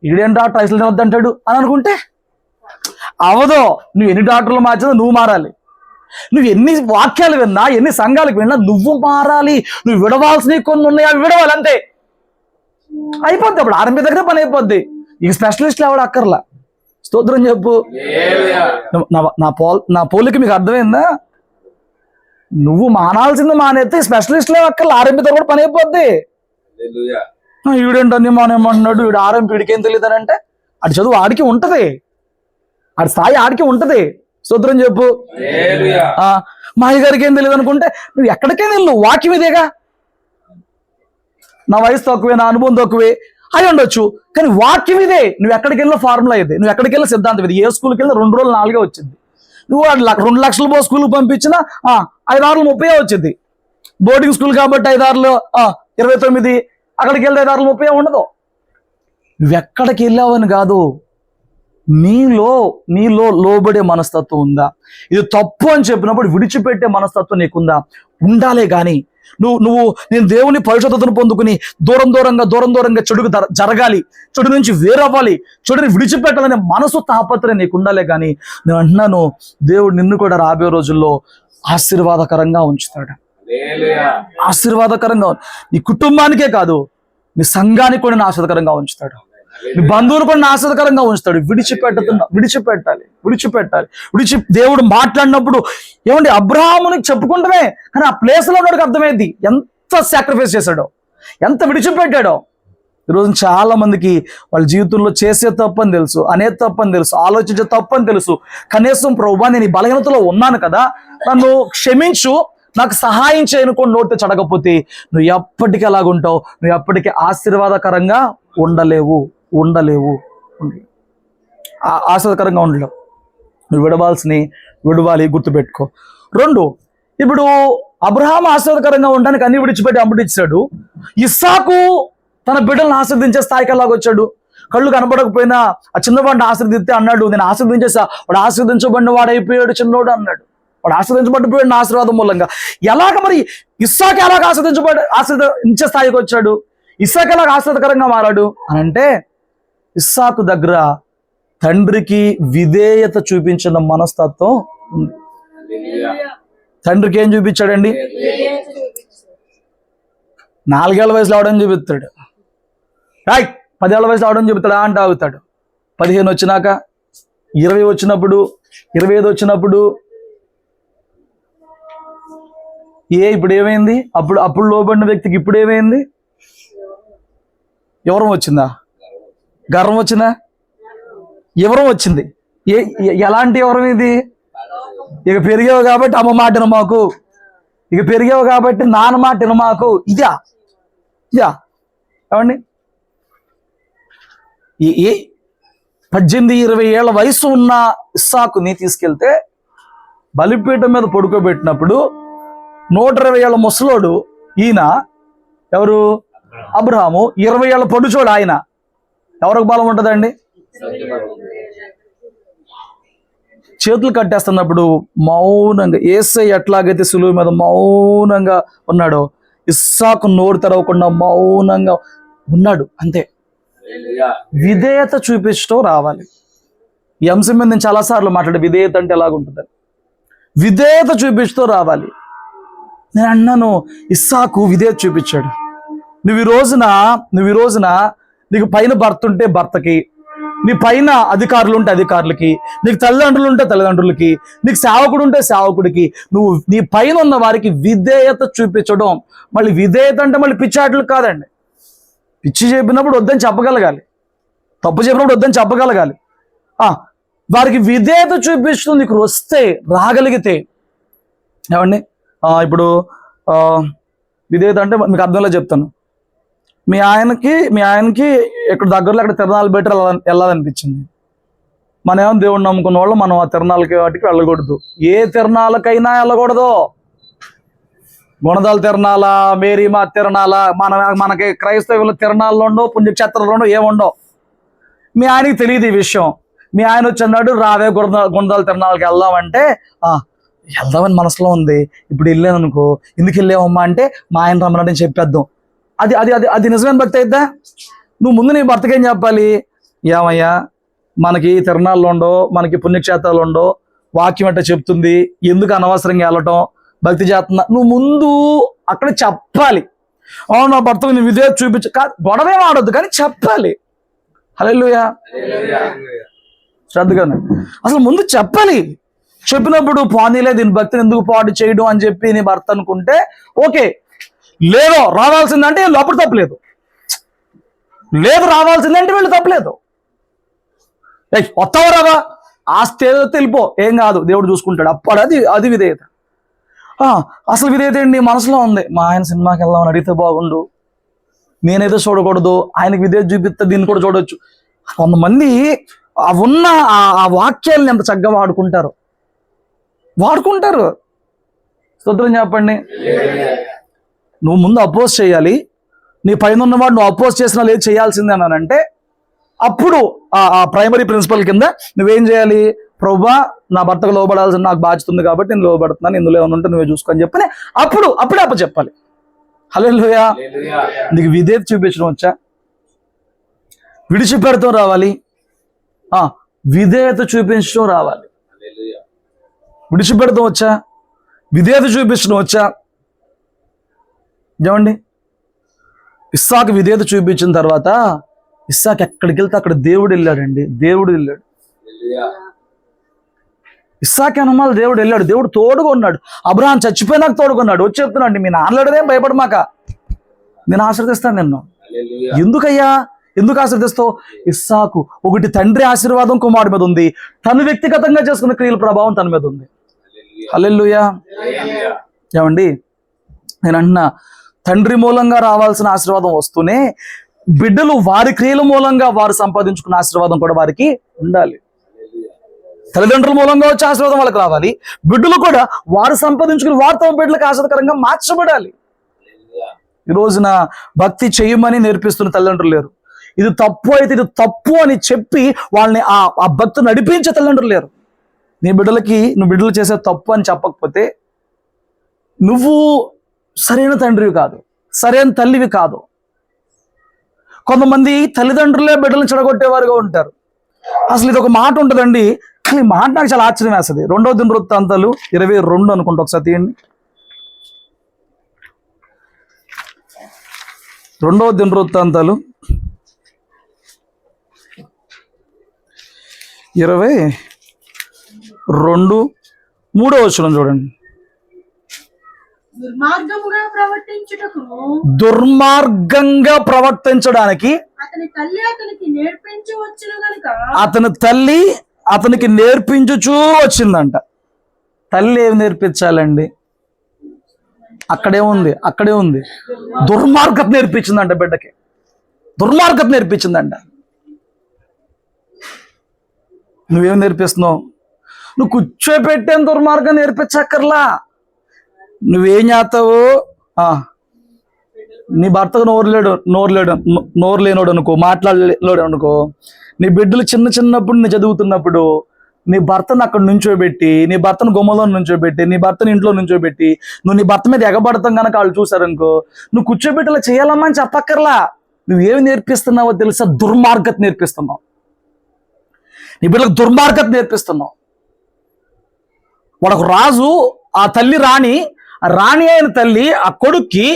ఈడేం డాక్టర్ ఐస్లు తినవద్దు అంటాడు అని అనుకుంటే అవదో. నువ్వు ఎన్ని డాక్టర్లు మార్చినా నువ్వు మారాలి. నువ్వు ఎన్ని వాక్యాలు విన్నా, ఎన్ని సంఘాలకు విన్నా నువ్వు మారాలి. నువ్వు విడవాల్సినవి కొన్ని ఉన్నాయి, అవి విడవాలి అంతే. అయిపోద్ది. అప్పుడు ఆర్ఎంపీ దగ్గర పని అయిపోద్ది. ఇక స్పెషలిస్ట్లు ఎవడు అక్కర్లా. స్తోత్రం చెప్పు. నా పోలికి మీకు అర్థమైందా? నువ్వు మానాల్సింది మానేస్తే స్పెషలిస్ట్లే అక్కర్లా, ఆర్ఎంపీ దగ్గర కూడా పని అయిపోద్ది. ఈడేంటన్నీ మానేమన్నాడు, వీడు ఆర్ఎంపీ వీడికేం తెలియదు అని అంటే అటు చదువు ఆడికి ఉంటది, ఆడి స్థాయి ఆడికి ఉంటది. స్తోత్రం చెప్పు. మా గారికి ఏం తెలియదు అనుకుంటే నువ్వు ఎక్కడికే వెళ్ళు, వాక్యం ఇదేగా. నా వయసు తక్కువే, నా అనుభవం తక్కువే అయి ఉండొచ్చు, కానీ వాక్యం ఇదే. నువ్వు ఎక్కడికి వెళ్ళిన ఫార్ములా ఇదే, నువ్వు ఎక్కడికి వెళ్ళిన సిద్ధాంతం ఇది. ఏ స్కూల్కి వెళ్ళినా 2 రోజులు 4 వచ్చింది. నువ్వు 2 లక్షలు పో స్కూల్కి పంపించినా 5 6 30 వచ్చింది. బోర్డింగ్ స్కూల్ కాబట్టి 5 6 29, అక్కడికి వెళ్తే 5 6 30 ఉండదు. నువ్వెక్కడికి వెళ్ళావని కాదు, నీలో లోబడే మనస్తత్వం ఉందా? ఇది తప్పు అని చెప్పినప్పుడు విడిచిపెట్టే మనస్తత్వం నీకుందా? ఉండాలే గాని నువ్వు నేను దేవుని పరిశుద్ధతను పొందుకుని దూరం దూరంగా చెడుకు జరగాలి, చెడు నుంచి వేరవ్వాలి, చెడుని విడిచిపెట్టాలనే మనసు తాపత్రయం నీకు ఉండాలే కానీ నేను అంటున్నాను, దేవుడు నిన్ను కూడా రాబోయే రోజుల్లో ఆశీర్వాదకరంగా ఉంచుతాడు. ఆశీర్వాదకరంగా నీ కుటుంబానికే కాదు, నీ సంఘానికి కూడా ఆశీర్వాదకరంగా ఉంచుతాడు. నీ బంధువులు కూడా ఆశీర్వాదకరంగా ఉంచుతాడు. విడిచిపెట్టాలి. దేవుడు మాట్లాడినప్పుడు ఏమండి, అబ్రహామునికి చెప్పుకుంటమే, కానీ ఆ ప్లేస్ లో ఉన్నోడికి అర్థమైంది ఎంత సాక్రిఫైస్ చేశాడో, ఎంత విడిచిపెట్టాడో. ఈరోజు చాలా మందికి వాళ్ళ జీవితంలో చేసే తప్పని తెలుసు, అనే తప్పని తెలుసు, ఆలోచించే తప్పని తెలుసు. కనీసం ప్రభువా నేను ఈ బలహీనతలో ఉన్నాను కదా, నన్ను క్షమించు, నాకు సహాయం చేయనుకోని నోటితో చడకపోతే నువ్వు ఎప్పటికీ అలాగుంటావు. నువ్వు ఎప్పటికీ ఆశీర్వాదకరంగా ఉండలేవు. ఆశీర్వాదకరంగా ఉండలేవు. నువ్వు విడవాలి, గుర్తుపెట్టుకో. 2, ఇప్పుడు అబ్రహాము ఆశీర్వాదకరంగా ఉండడానికి అన్ని విడిచిపెట్టి అమ్మటిచ్చాడు. ఇస్సాకు తన బిడ్డలను ఆశీర్వదించే స్థాయికి ఎలాగొచ్చాడు? కళ్ళు కనబడకపోయినా ఆ చిన్నవాడిని ఆశీర్వదిస్తే అన్నాడు, నేను ఆశీర్వదించేసా, వాడు ఆశీర్వదించబడిన వాడు అయిపోయాడు చిన్నోడు అన్నాడు. వాడు ఆశీర్వదించబడిపోయాడు నా ఆశీర్వాదం మూలంగా. ఎలాగ మరి ఇస్సాకు ఎలాగ ఆశీర్వదించే స్థాయికి వచ్చాడు? ఇస్సాకు ఎలాగ ఆశీర్వాదకరంగా మారాడు అని అంటే, ఇస్సాకు దగ్గర తండ్రికి విధేయత చూపించిన మనస్తత్వం ఉంది. తండ్రికి ఏం చూపించాడండి? 4 ఏళ్ల వయసులో అవడం చూపిస్తాడు, 10 ఏళ్ల వయసులో అవడం చూపిస్తాడు అంటే ఆగుతాడు. 15 వచ్చినాక, 20 వచ్చినప్పుడు, 25 వచ్చినప్పుడు ఇప్పుడు ఏమైంది? అప్పుడు లోబడిన వ్యక్తికి ఇప్పుడు ఏమైంది? ఎవరం వచ్చిందా? గర్వం వచ్చిందా? ఎవరం వచ్చింది. ఎలాంటి ఎవరం ఇది? ఇక పెరిగావు కాబట్టి అమ్మ మాట వినమాకు, ఇక పెరిగావు కాబట్టి నాన్న మాట వినమాకు. ఇదా ఏమండి? 18-20 ఏళ్ల వయసు ఉన్న ఇస్సాకుని తీసుకెళ్తే బలిపీఠం మీద పడుకోబెట్టినప్పుడు 120 ఏళ్ల ముసలోడు ఈయన, ఎవరు? అబ్రహాము. 20 ఏళ్ల పొడుచోడు ఆయన. ఎవరికి బలం ఉంటుందండి? చేతులు కట్టేస్తున్నప్పుడు మౌనంగా, యేసయ్య ఎట్లాగైతే సులువు మీద మౌనంగా ఉన్నాడో, ఇస్సాకు నోరు తెరవకుండా మౌనంగా ఉన్నాడు. అంతే. విధేయత చూపించడం రావాలి. ఈ అంశం మీద నేను చాలాసార్లు మాట్లాడే, విధేయత అంటే ఎలాగుంటుంది. విధేయత చూపించడం రావాలి. నేను అన్నాను, ఇస్సాకు విధేయత చూపించాడు. నువ్వు ఈ రోజున నీకు పైన భర్త ఉంటే భర్తకి, నీ పైన అధికారులు ఉంటే అధికారులకి, నీకు తల్లిదండ్రులు ఉంటే తల్లిదండ్రులకి, నీకు సేవకుడు ఉంటే సేవకుడికి, నువ్వు నీ పైన ఉన్న వారికి విధేయత చూపించడం. మళ్ళీ విధేయత అంటే మళ్ళీ పిచ్చాటలు కాదండి. పిచ్చి చెప్పినప్పుడు వద్దని చెప్పగలగాలి, తప్పు చెప్పినప్పుడు వద్దని చెప్పగలగాలి. వారికి విధేయత చూపించడం నీకు వస్తే, రాగలిగితే. ఏమండి, ఇప్పుడు విధేయత అంటే మీకు అర్థంలో చెప్తాను. మీ ఆయనకి ఇక్కడ దగ్గరలో అక్కడ తిరణాలు పెట్టి వెళ్ళాలనిపించింది. మనం ఏమో దేవుడు నమ్ముకున్న వాళ్ళు మనం ఆ తిరణాలకి వాటికి వెళ్ళకూడదు. ఏ తిరణాలకైనా వెళ్ళకూడదు. గుణదాల తిరణాల, మేరీమా తిరణాల, మనకి క్రైస్తవుల తిరణాల్లో ఉండవు, పుణ్యక్షేత్రాల్లో ఉండవు, ఏముండవు. మీ ఆయనకి తెలియదు ఈ విషయం. మీ ఆయన వచ్చన్నాడు, రావే గుణదాల తిరణాలకి వెళ్దామంటే వెళ్దామని మనసులో ఉంది. ఇప్పుడు వెళ్ళాను అనుకో, ఎందుకు వెళ్ళావమ్మా అంటే మా ఆయన రమ్మని చెప్పేద్దాం. అది అది అది అది నిజమైన భక్తి అయిద్దా? నువ్వు ముందు నీ భర్తకి ఏం చెప్పాలి? ఏమయ్యా, మనకి తిరణాల్లో ఉండో, మనకి పుణ్యక్షేత్రాలు ఉండో, వాక్యం అంటే చెప్తుంది, ఎందుకు అనవసరంగా వెళ్ళటం, భక్తి చేస్తున్నా, నువ్వు ముందు అక్కడ చెప్పాలి. నా భర్తకు నీ విధేయత చూపించు, గొడవే ఆడొద్దు కానీ చెప్పాలి. హల్లెలూయా, శ్రద్ధగానే అసలు ముందు చెప్పాలి. చెప్పినప్పుడు పోనీలే, దీని భక్తిని ఎందుకు పాడు చేయడం అని చెప్పి నీ భర్త అనుకుంటే ఓకే. లేదో రావాల్సిందంటే లోపల తప్పలేదు, లేదు రావాల్సిందంటే వీళ్ళు తప్పలేదు. వస్తావా రావా, ఆస్తి ఏదో తెలిపో, ఏం కాదు, దేవుడు చూసుకుంటాడు. అప్పుడు అది విధేయత. అసలు విధేయత ఏంటి? మనసులో ఉంది, మా ఆయన సినిమాకి వెళ్దామని అడిగితే బాగుండు, నేనైతే చూడకూడదు, ఆయనకి విధేయత చూపిస్తే దీన్ని కూడా చూడొచ్చు. కొంతమంది ఉన్న ఆ వాక్యాలను ఎంత చక్కగా వాడుకుంటారు. స్తోత్రం చెప్పండి. నువ్వు ముందు అపోజ్ చేయాలి. నీ పైన ఉన్నవాడు నువ్వు అపోజ్ చేసినా లేదు చేయాల్సిందే అన్నానంటే, అప్పుడు ఆ ప్రైమరీ ప్రిన్సిపల్ కింద నువ్వేం చేయాలి? ప్రభువా, నా భర్తకు లోబడాల్సిన నాకు బాధ్యత ఉంది కాబట్టి నేను లోబడుతున్నాను, ఇందులో ఏమైనా ఉంటే నువ్వే చూసుకొని చెప్పని అప్పుడే చెప్పాలి. హల్లెలూయా. నీకు విధేయత చూపించడం వచ్చా? విడిచిపెడతాం రావాలి. విధేయత చూపించడం రావాలి. విడిచిపెడతాం వచ్చా? విధేయత చూపించడం వచ్చా? ఏమండి, ఇస్సాకు విధేయత చూపించిన తర్వాత ఇస్సాకు ఎక్కడికి వెళ్తే అక్కడ దేవుడు వెళ్ళాడండి. దేవుడు వెళ్ళాడు. ఇస్సాకు అనమాలి దేవుడు వెళ్ళాడు. దేవుడు తోడుగా ఉన్నాడు. అబ్రహాం చచ్చిపోయినాక తోడుకున్నాడు. వచ్చి చెప్తున్నాడు, మీ నాన్నలాడదేం భయపడమాక, నేను ఆశీర్దిస్తాను నిన్ను. ఎందుకయ్యా, ఎందుకు ఆశీర్దిస్తావు? ఇస్సాకు ఒకటి తండ్రి ఆశీర్వాదం కుమారుడి మీద ఉంది, తను వ్యక్తిగతంగా చేసుకున్న క్రియల ప్రభావం తన మీద ఉంది. హల్లెలూయా. ఏమండి, నేను అంటున్నా, తండ్రి మూలంగా రావాల్సిన ఆశీర్వాదం వస్తూనే బిడ్డలు వారి క్రియల మూలంగా వారు సంపాదించుకున్న ఆశీర్వాదం కూడా వారికి ఉండాలి. తల్లిదండ్రుల మూలంగా వచ్చే ఆశీర్వాదం వాళ్ళకి రావాలి. బిడ్డలు కూడా వారు సంపాదించుకుని వారు తమ బిడ్డలకు ఆశీర్వాదకరంగా మార్చబడాలి. ఈ రోజున భక్తి చేయమని నేర్పిస్తున్న తల్లిదండ్రులు లేరు. ఇది తప్పు అయితే ఇది తప్పు అని చెప్పి వాళ్ళని ఆ భక్తి నడిపించే తల్లిదండ్రులు లేరు. నువ్వు బిడ్డలు చేసే తప్పు అని చెప్పకపోతే నువ్వు సరైన తండ్రివి కాదు, సరైన తల్లివి కాదు. కొంతమంది తల్లిదండ్రులే బిడ్డలను చెడగొట్టేవారుగా ఉంటారు. అసలు ఇది ఒక మాట ఉంటుందండి, ఈ మాట నాకు చాలా ఆశ్చర్యం వేస్తుంది. 2వ దినవృత్తాంతాలు 22 అనుకుంటా, ఒకసారి తీయండి. 2వ దినవృత్తాంతాలు 22 3వ వచనం చూడండి. దుర్మార్గంగా ప్రవర్తించడానికి అతని తల్లి అతనికి నేర్పించుచూ వచ్చిందంట. తల్లి ఏమి నేర్పించాలండి? అక్కడే ఉంది దుర్మార్గత నేర్పించిందంట. బిడ్డకి దుర్మార్గత నేర్పించిందంట. నువ్వేం నేర్పిస్తున్నావు? నువ్వు కూర్చోపెట్టేం దుర్మార్గం నేర్పించక్కర్లా. నువ్వేం చేస్తావు? నీ భర్తకు నోరు లేనోడు అనుకో, మాట్లాడలేడు అనుకో, నీ బిడ్డలు చిన్నప్పుడు నేను చదువుతున్నప్పుడు నీ భర్తను అక్కడ నుంచోబెట్టి, నీ భర్తను గుమ్మలో నుంచోబెట్టి, నీ భర్తను ఇంట్లో నుంచోబెట్టి, నువ్వు నీ భర్త మీద ఎగబడతాం కనుక వాళ్ళు చూసారనుకో, నువ్వు కూర్చోబెట్టేలా చేయాలమ్మా అని చెప్పక్కర్లా. నువ్వేమి నేర్పిస్తున్నావో తెలుసా? దుర్మార్గత నేర్పిస్తున్నావు. నీ బిడ్డలకు దుర్మార్గత నేర్పిస్తున్నావు. వాడొక రాజు, ఆ తల్లి రాణి, ఆ రాణి అయిన తల్లి ఆ కొడుక్కి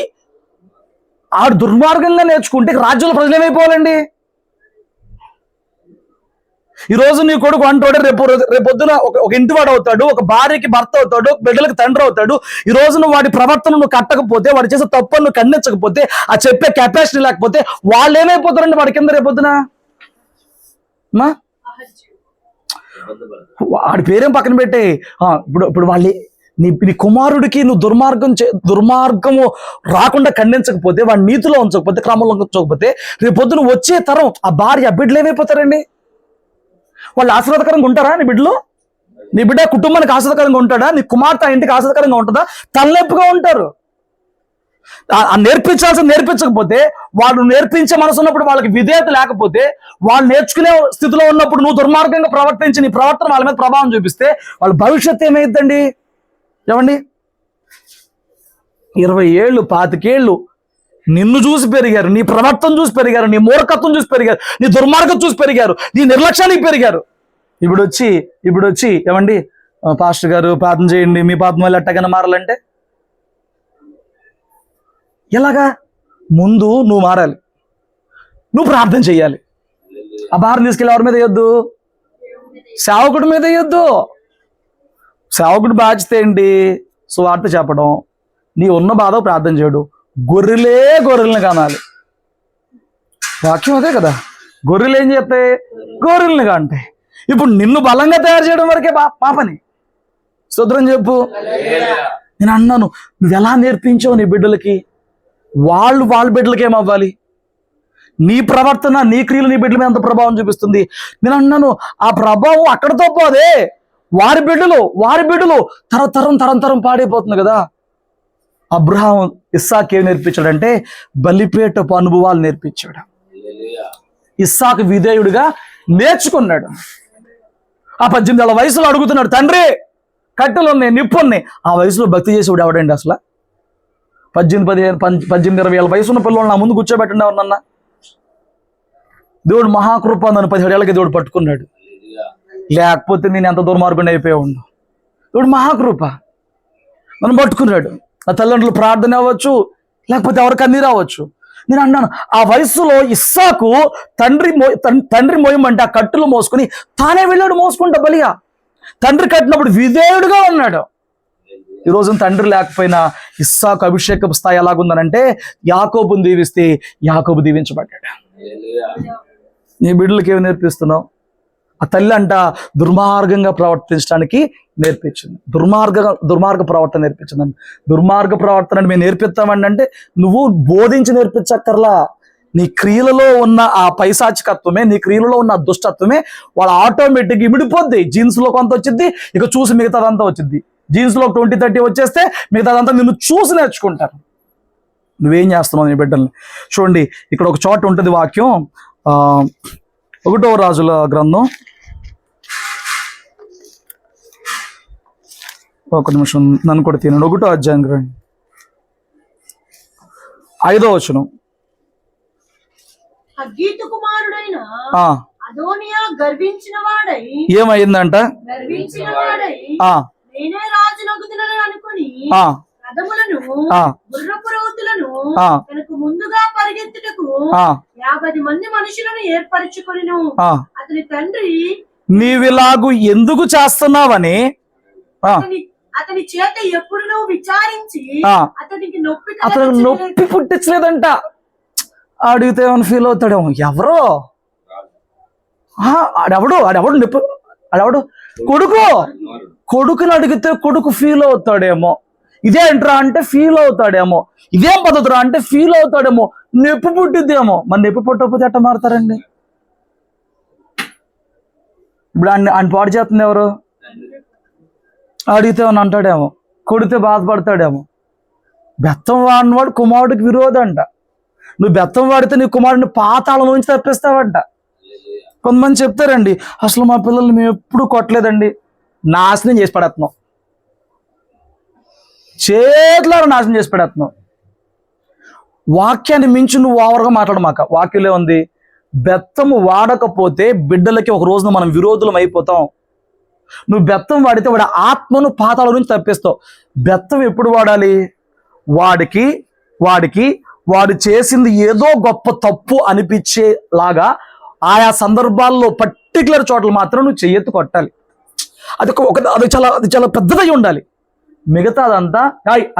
ఆడు దుర్మార్గంగా నేర్చుకుంటే రాజ్యంలో ప్రజలు ఏమైపోవాలండి? ఈరోజు నీ కొడుకు అంటోడే రేపొద్దున ఒక ఇంటివాడు అవుతాడు, ఒక భార్యకి భర్త అవుతాడు, ఒక బిడ్డలకి తండ్రి అవుతాడు. ఈ రోజు నువ్వు వాడి ప్రవర్తన నువ్వు కట్టకపోతే, వాడు చేసే తప్పును నువ్వు ఖండించకపోతే, ఆ చెప్పే కెపాసిటీ లేకపోతే వాళ్ళు ఏమైపోతారండి వాడి కింద రేపొద్దున? వాడి పేరేం పక్కన పెట్టే. ఇప్పుడు వాళ్ళే నీ కుమారుడికి నువ్వు దుర్మార్గము రాకుండా ఖండించకపోతే, వాడి నీతిలో ఉంచకపోతే, క్రమంలో ఉంచకపోతే, రేపొద్దున వచ్చే తరం ఆ భార్య బిడ్డలు ఏమైపోతారండి? వాళ్ళు ఆశీర్వాదకరంగా ఉంటారా? నీ బిడ్డలు, నీ బిడ్డ కుటుంబానికి ఆశీర్వాదకరంగా ఉంటాడా? నీ కుమార్తె ఇంటికి ఆశీర్వాదకరంగా ఉంటుందా? తలనొప్పిగా ఉంటారు. నేర్పించకపోతే, వాళ్ళు నేర్పించే మనసు ఉన్నప్పుడు వాళ్ళకి విధేయత లేకపోతే, వాళ్ళు నేర్చుకునే స్థితిలో ఉన్నప్పుడు నువ్వు దుర్మార్గంగా ప్రవర్తించి నీ ప్రవర్తన వాళ్ళ మీద ప్రభావం చూపిస్తే వాళ్ళ భవిష్యత్తు ఏమైందండి? ఏమండి, 20 ఏళ్ళు 25 ఏళ్ళు నిన్ను చూసి పెరిగారు, నీ ప్రవర్తన చూసి పెరిగారు, నీ మూర్ఖత్వం చూసి పెరిగారు, నీ దుర్మార్గం చూసి పెరిగారు, నీ నిర్లక్ష్యానికి పెరిగారు. ఇప్పుడు వచ్చి ఏమండి పాస్టర్ గారు ప్రార్థన చేయండి, మీ పాపం వల్ల ఎట్టగానే మారాలంటే ఎలాగా? ముందు నువ్వు మారాలి, నువ్వు ప్రార్థన చెయ్యాలి. ఆ భారం తీసుకెళ్ళి ఎవరి మీద వేయొద్దు? సేవకుడి మీద వేయొద్దు. సేవకుడు బాధ్యత ఏంటి? సువార్త చెప్పడం, నీ ఉన్న బాధ ప్రార్థన చేయడు. గొర్రెల్ని కనాలి. వాక్యం అదే కదా. గొర్రెలు ఏం చేస్తాయి? గొర్రెల్ని కాంటాయి. ఇప్పుడు నిన్ను బలంగా తయారు చేయడం వరకే మా పని. స్తోత్రం చెప్పు. నేను అన్నాను, నువ్వు ఎలా నేర్పించావు నీ బిడ్డలకి? వాళ్ళ బిడ్డలకి ఏమవ్వాలి? నీ ప్రవర్తన, నీ క్రియలు నీ బిడ్డల మీద ఎంత ప్రభావం చూపిస్తుంది? నేను అన్నాను, ఆ ప్రభావం అక్కడతో పోదే, వారి బిడ్డలు తరం పాడైపోతుంది కదా. అబ్రహాం ఇస్సాకు ఏం నేర్పించాడంటే బలిపేటపు అనుభవాలు నేర్పించాడు. ఇస్సాకు విధేయుడిగా నేర్చుకున్నాడు. ఆ 18 ఏళ్ల వయసులో అడుగుతున్నాడు, తండ్రి కట్టెలు ఉన్నాయి, నిప్పు ఉన్నాయి. ఆ వయసులో భక్తి చేసేవాడు ఎవడండి అసలు? 18-20 ఏళ్ళ వయసు ఉన్న పిల్లలు నా ముందు కూర్చోబెట్టండి ఎవరినన్నా. దేవుడు మహాకృప నన్ను 17 ఏళ్ళకి దేవుడు పట్టుకున్నాడు. లేకపోతే నేను ఎంత దుర్మార్గుని అయిపోయి ఉండు. దేవుడు మహాకృప నన్ను పట్టుకున్నాడు. నా తల్లిదండ్రులు ప్రార్థన అవ్వచ్చు, లేకపోతే ఎవరికి అన్నీ రావచ్చు. నేను అన్నాను, ఆ వయసులో ఇస్సాకు తండ్రి మోయమంటే ఆ కట్టులు మోసుకుని తానే వెళ్ళాడు మోసుకుంటా బలిగా. తండ్రి కట్టినప్పుడు విధేయుడుగా ఉన్నాడు. ఈ రోజున తండ్రి లేకపోయినా ఇస్సాకు అభిషేకపు స్థాయి ఎలాగుందనంటే, యాకోబుని దీవిస్తే యాకోబు దీవించబడ్డాడు. నీ బిడ్డలకి ఏమి నేర్పిస్తున్నావు? ఆ తల్లి అంట దుర్మార్గంగా ప్రవర్తించడానికి నేర్పించింది. దుర్మార్గ ప్రవర్తన నేర్పించింది. దుర్మార్గ ప్రవర్తన మేము నేర్పిస్తామండి అంటే నువ్వు బోధించి నేర్పించక్కర్లా. నీ క్రియలలో ఉన్న ఆ పైశాచికత్వమే, నీ క్రియలలో ఉన్న ఆ దుష్టత్వమే వాళ్ళు ఆటోమేటిక్గా ఇమిడిపోద్ది. జీన్స్లో కొంత వచ్చింది, ఇక చూసి మిగతాదంతా వచ్చింది. జీన్స్లో 20-30 వచ్చేస్తే మిగతాదంతా నిన్ను చూసి నేర్చుకుంటారు. నువ్వేం చేస్తున్నావు నీ బిడ్డల్ని? చూడండి, ఇక్కడ ఒక చోట ఉంటుంది వాక్యం, 1వ రాజుల గ్రంథం, ఒక నిమిషం నన్ను కూడా తినండి. 1వ అధ్యాయం గ్రంథం 5వ వచనం. హగ్గీతు కుమారుడైన అదోనియా గర్వించిన వాడై ఏమైందంట? నేనే రాజునగుదునని అనుకుని రథములను గుర్రపు రౌతులను తనకు ముందుగా పరిగెత్తుటకు 50 మంది మనుషులను ఏర్పరచుకొనిను. అతని తండ్రి, నీవిలాగు ఎందుకు చేస్తున్నావని అతని చేత ఎప్పుడు నువ్వు విచారించి అతనికి నొప్పి పుట్టించలేదంట. అడిగితే ఏమైనా ఫీల్ అవుతాడేమో, ఆడెవడు కొడుకుని అడిగితే కొడుకు ఫీల్ అవుతాడేమో. ఇదేంట్రా అంటే ఫీల్ అవుతాడేమో. ఇదేం పద్ధతిరా అంటే ఫీల్ అవుతాడేమో. నొప్పి పుట్టిద్దేమో. మరి నొప్పి పుట్టకపోతే ఎట్ట మారుతారండి? ఇప్పుడు ఆయన పాడు చేస్తుంది ఎవరు? అడిగితే అని అంటాడేమో, కొడితే బాధపడతాడేమో. బెత్తం వాడినవాడు కుమారుడికి విరోధంట. నువ్వు బెత్తం వాడితే నీ కుమారుడిని పాతాళం నుంచి తప్పిస్తావంట. కొంతమంది చెప్తారండి, అసలు మా పిల్లల్ని మేము ఎప్పుడు కొట్టలేదండి. నాశనం చేసి పడేస్తున్నాం, చేతిలో నాశనం చేసి పడేస్తున్నాం. వాక్యాన్ని మించి నువ్వు ఓవర్గా మాట్లాడమాక. వాక్యంలో ఉంది, బెత్తము వాడకపోతే బిడ్డలకి ఒక రోజున మనం విరోధులం అయిపోతాం. నువ్వు బెత్తం వాడితే వాడి ఆత్మను పాతాళం నుంచి తప్పిస్తావు. బెత్తం ఎప్పుడు వాడాలి? వాడికి వాడు చేసింది ఏదో గొప్ప తప్పు అనిపించేలాగా ఆయా సందర్భాల్లో పర్టికులర్ చోట్ల మాత్రం నువ్వు చెయ్యెత్తి కొట్టాలి. అది చాలా పెద్దదై ఉండాలి. మిగతాదంతా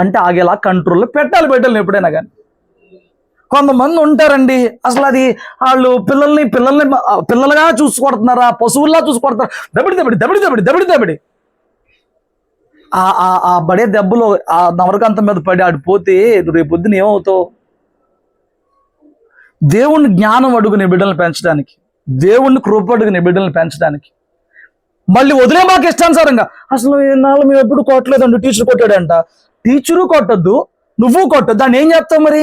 అంటే ఆగేలా కంట్రోల్లో పెట్టాలి బిడ్డల్ని ఎప్పుడైనా కానీ. కొంతమంది ఉంటారండి, అసలు అది వాళ్ళు పిల్లలుగా చూసుకొడుతున్నారా, పశువుల్లా చూసుకొడుతున్నారు. దబిడి ఆ బడే దెబ్బలో ఆ నవరకాంతం మీద పడి ఆడిపోతే రేపు పొద్దున ఏమవుతావు? దేవుణ్ణి జ్ఞానం అడుగు నీ బిడ్డలను పెంచడానికి, దేవుణ్ణి కృప అడుగు నీ బిడ్డలను పెంచడానికి. మళ్ళీ వదిలే మాకు ఇష్టానుసారంగా అసలు నాళ్ళు మేము ఎప్పుడు కొట్టలేదండి, టీచర్ కొట్టాడంట. టీచరు కొట్టద్దు, నువ్వు కొట్టద్దు, దాన్ని ఏం చెప్తావు మరి?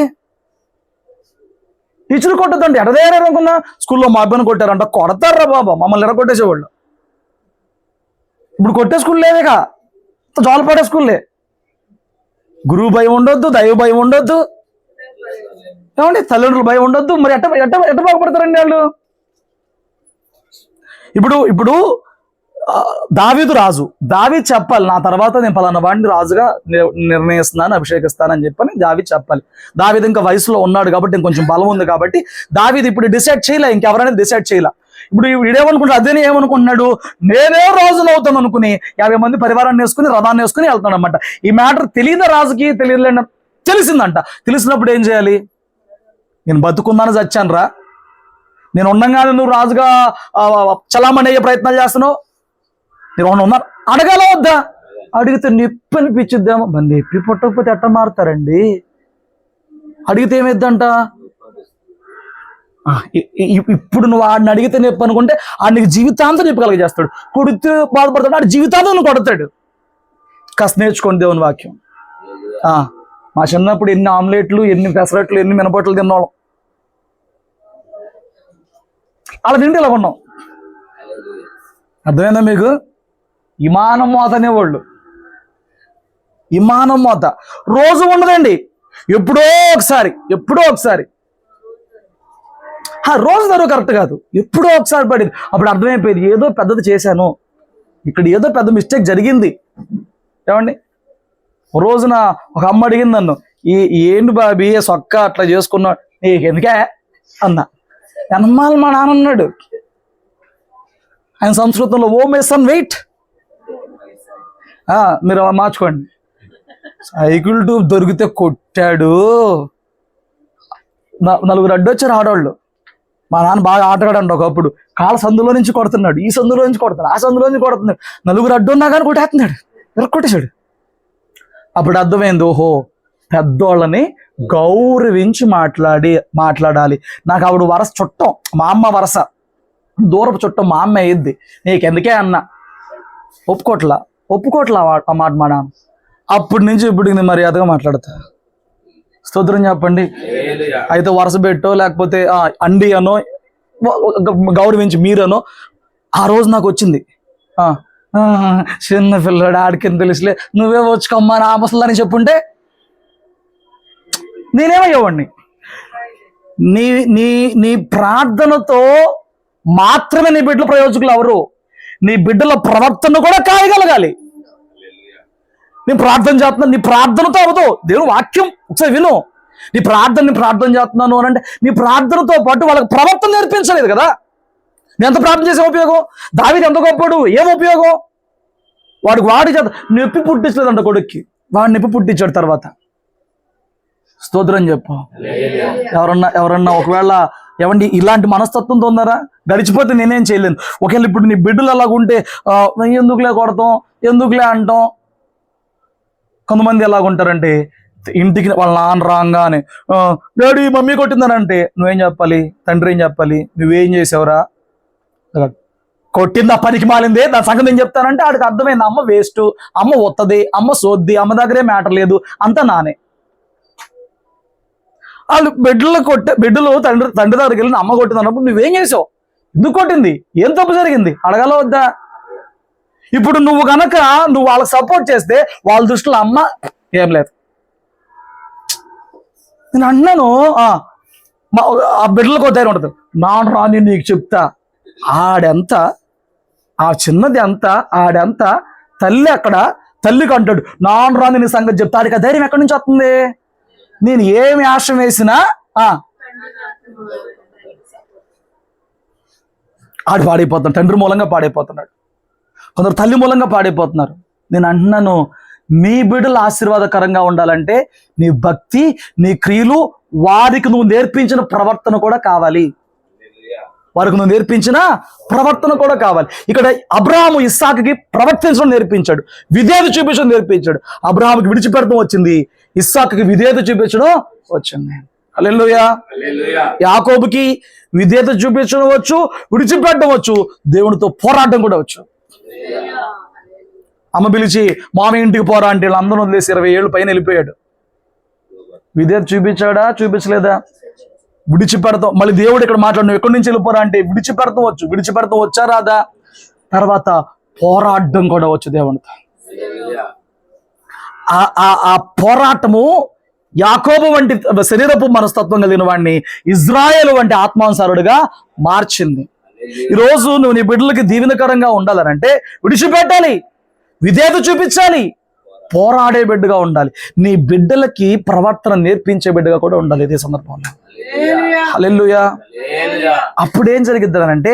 టీచర్ కొట్టద్దండి, ఎడదేరనుకున్నా స్కూల్లో మా అబ్బాయిని కొట్టారంట. కొడతారా బాబా, మమ్మల్ని ఎరగొట్టేసేవాళ్ళు. ఇప్పుడు కొట్టే స్కూల్ లేదేగా, జోలపాడే స్కూల్లే. గురువు భయం ఉండొద్దు, దైవ భయం ఉండొద్దు, ఏమండి తల్లిదండ్రుల భయం ఉండొద్దు. మరి ఎట్ట ఎట్ట బాగుపడతారండి వాళ్ళు? ఇప్పుడు దావీదు రాజు, దావీదు చెప్పాలి, నా తర్వాత నేను పలానా వాడిని రాజుగా నిర్ణయిస్తున్నాను, అభిషేకిస్తానని చెప్పని దావీదు చెప్పాలి. దావీదు ఇంకా వయసులో ఉన్నాడు కాబట్టి ఇంకొంచెం బలం ఉంది కాబట్టి దావీదు ఇప్పుడు డిసైడ్ చేయలే, ఇంకెవరైనా డిసైడ్ చేయలే. ఇప్పుడు వీడేమనుకుంటాడు, అదే ఏమనుకుంటున్నాడు, నేనే రాజును అవుతాను అనుకుని 50 మంది పరివారాన్ని వేసుకుని రథాన్ని వేసుకుని వెళ్తాడు అనమాట. ఈ మ్యాటర్ తెలియదా రాజుకి? తెలిసిందంట. తెలిసినప్పుడు ఏం చేయాలి? నేను బతుకున్నాను, చచ్చాను రా, నేను ఉండగానే నువ్వు రాజుగా చలామణి అయ్యే ప్రయత్నాలు చేస్తున్నావు, నేను ఉన్నా అడగాల వద్దా? అడిగితే నొప్పి అనిపించిద్దామో. మరి నొప్పి పుట్టకపోతే ఎట్ట మారుతారండి? అడిగితే ఏమైద్దంట? ఇప్పుడు నువ్వు ఆడిని అడిగితే నొప్పి అనుకుంటే ఆడికి జీవితాంతం నొప్పి కలగజేస్తాడు. కొడితే బాధపడతాడు, ఆడు జీవితాంతం కొడతాడు. కాస్త నేర్చుకోండి దేవుని వాక్యం. మా చిన్నప్పుడు ఎన్ని ఆమ్లెట్లు, ఎన్ని పెసరట్లు, ఎన్ని మినపట్లు తిన్నాం. అలా తింటే ఇలా ఉన్నాం. అర్థమైందా మీకు? విమానం మోత అనేవాళ్ళు, విమానం మోత రోజు ఉండదండి, ఎప్పుడో ఒకసారి రోజు ధరువు కరెక్ట్ కాదు, ఎప్పుడో ఒకసారి పడింది. అప్పుడు అర్థమైపోయింది ఏదో పెద్దది చేశాను, ఇక్కడ ఏదో పెద్ద మిస్టేక్ జరిగింది. ఏమండి, రోజున ఒక అమ్మ అడిగింది నన్ను, ఏంటి బాబీ సొక్క అట్లా చేసుకున్నా, ఎందుకే అన్నా. ఎనమాల మా నాన్న అన్నాడు, ఆయన సంస్కృతంలో ఓ మై సన్ వెయిట్. మీరు మార్చుకోండి. సైకిల్ ట్యూబ్ దొరికితే కొట్టాడు. నలుగురు అడ్డొచ్చారు ఆడవాళ్ళు. మా నాన్న బాగా ఆటగాడండి. ఒకప్పుడు కాళ్ళ సందులో నుంచి కొడుతున్నాడు, ఈ సందులో నుంచి కొడుతున్నాడు, ఆ సందులో నుంచి కొడుతున్నాడు. నలుగురు అడ్డున్నా కానీ కొట్టేస్తున్నాడు, కొట్టేశాడు. అప్పుడు అర్థమైంది, ఓహో పెద్దోళ్ళని గౌరవించి మాట్లాడాలి. నాకు ఆవిడ వరస చుట్టం, మా అమ్మ వరస దూరపు చుట్టం, మా అమ్మ అయ్యిద్ది. నీకెందుకే అన్న ఒప్పుకోట్లా ఆ మాట మా నాన్న. అప్పటి నుంచి ఇప్పటికి మర్యాదగా మాట్లాడతా. స్తోత్రం చెప్పండి. అయితే వరుస పెట్టో లేకపోతే అండి అనో గౌరవించి మీరనో. ఆ రోజు నాకు వచ్చింది, చిన్న పిల్లడు ఆడికి తెలుసులే, నువ్వే వచ్చుకమ్మా నా ముసలని చెప్పుంటే నేనేమయ్యేవాడిని. నీ ప్రార్థనతో మాత్రమే నీ బిడ్డల ప్రయోజకులు ఎవరు? నీ బిడ్డల ప్రవర్తన కూడా కాయగలగాలి. నేను ప్రార్థన చేస్తున్నాను, నీ ప్రార్థనతో అవ్వదు. దేవుని వాక్యం ఒకసారి విను. నీ ప్రార్థన చేస్తున్నాను అని అంటే నీ ప్రార్థనతో పాటు వాళ్ళకి ప్రవర్తన నేర్పించలేదు కదా. నేను ఎంత ప్రార్థన చేసే ఉపయోగం? దావీదు ఎంత గొప్పడు, ఏం ఉపయోగం? వాడి చేత నొప్పి పుట్టించలేదంట కొడుక్కి, వాడు నొప్పి పుట్టించాడు తర్వాత. స్తోత్రం చెప్పు. ఎవరన్నా ఒకవేళ ఏమండి ఇలాంటి మనస్తత్వంతో ఉన్నారా? గడిచిపోతే నేనేం చేయలేను. ఒకవేళ ఇప్పుడు నీ బిడ్డలు అలాగుంటే ఎందుకులే కొడతాం, ఎందుకులే అంటాం. కొంతమంది ఎలాగుంటారంటే ఇంటికి వాళ్ళ నాన్న రాగానే డాడీ మమ్మీ కొట్టిందనంటే నువ్వేం చెప్పాలి? తండ్రి ఏం చెప్పాలి? నువ్వేం చేసావురా? కొట్టింది ఆ పనికి మాలిందే, దాని సంగతి ఏం చెప్తానంటే ఆడికి అర్థమైంది, అమ్మ వేస్ట్, అమ్మ ఒత్తది, అమ్మ సోద్ది, అమ్మ దగ్గరే మ్యాటర్ లేదు, అంతా నానే. వాళ్ళు బిడ్డలు తండ్రి దగ్గరికి వెళ్ళి అమ్మ కొట్టింది అన్నప్పుడు నువ్వేం చేసావు? ఎందుకు కొట్టింది? ఏం తప్పు జరిగింది? అడగాల వద్దా? ఇప్పుడు నువ్వు వాళ్ళకి సపోర్ట్ చేస్తే వాళ్ళ దృష్టిలో అమ్మ ఏం లేదు. నేను అన్నాను ఆ బిడ్డలకు వద్దాయి ఉంటుంది. నాన్న రాని నీకు చెప్తా, ఆడెంత, ఆ చిన్నది ఎంత, ఆడెంత, తల్లి అక్కడ, తల్లికి అంటాడు నాన్న రాని నీ సంగతి చెప్తా. ఆడికి ధైర్యం ఎక్కడి నుంచి వస్తుంది? నేను ఏమి ఆశ్రయం వేసినా ఆడు పాడైపోతున్నాడు, తండ్రి మూలంగా పాడైపోతున్నాడు, కొందరు తల్లి మూలంగా పాడైపోతున్నారు. నేను అంటున్నాను, నీ బిడ్డలు ఆశీర్వాదకరంగా ఉండాలంటే నీ భక్తి, నీ క్రియలు, వారికి నువ్వు నేర్పించిన ప్రవర్తన కూడా కావాలి. వారికి నువ్వు నేర్పించిన ప్రవర్తన కూడా కావాలి. ఇక్కడ అబ్రహాము ఇస్సాకుకి ప్రవర్తించడం నేర్పించాడు, విధేయత చూపించడం నేర్పించాడు. అబ్రహాముకి విడిచిపెడతాం వచ్చింది, ఇస్సాకుకి విధేయత చూపించడం వచ్చింది. హల్లెలూయా. యాకోబుకి విధేయత చూపించడం వచ్చు, విడిచిపెట్టడం వచ్చు, దేవునితో పోరాటం కూడా వచ్చు. అమ్మ పిలిచి మామ ఇంటికి పోరా అంటే వీళ్ళందరూ వదిలేసి 20 ఏళ్ళు పైన వెళ్ళిపోయాడు. విధేయత చూపించాడా? చూపించలేదా? విడిచిపెడతాం. మళ్ళీ దేవుడు ఇక్కడ మాట్లాడు, ఎక్కడి నుంచి వెళ్ళిపోరా అంటే విడిచిపెడతాం వచ్చు. విడిచిపెడతాం వచ్చా రాదా? తర్వాత పోరాటం కూడా వచ్చు దేవునితో. ఆ పోరాటము యాకోబు వంటి శరీరపు మనస్తత్వం కలిగిన వాడిని ఇజ్రాయేలు వంటి ఆత్మానుసారుడిగా మార్చింది. ఈరోజు నువ్వు నీ బిడ్డలకి దీవెనకరంగా ఉండాలనంటే విడిచిపెట్టాలి, విధేయత చూపించాలి, పోరాడే బిడ్డగా ఉండాలి. నీ బిడ్డలకి ప్రవర్తన నేర్పించే బిడ్డగా కూడా ఉండాలి ఇదే సందర్భంలో. హల్లెలూయా. అప్పుడేం జరిగిద్ది అంటే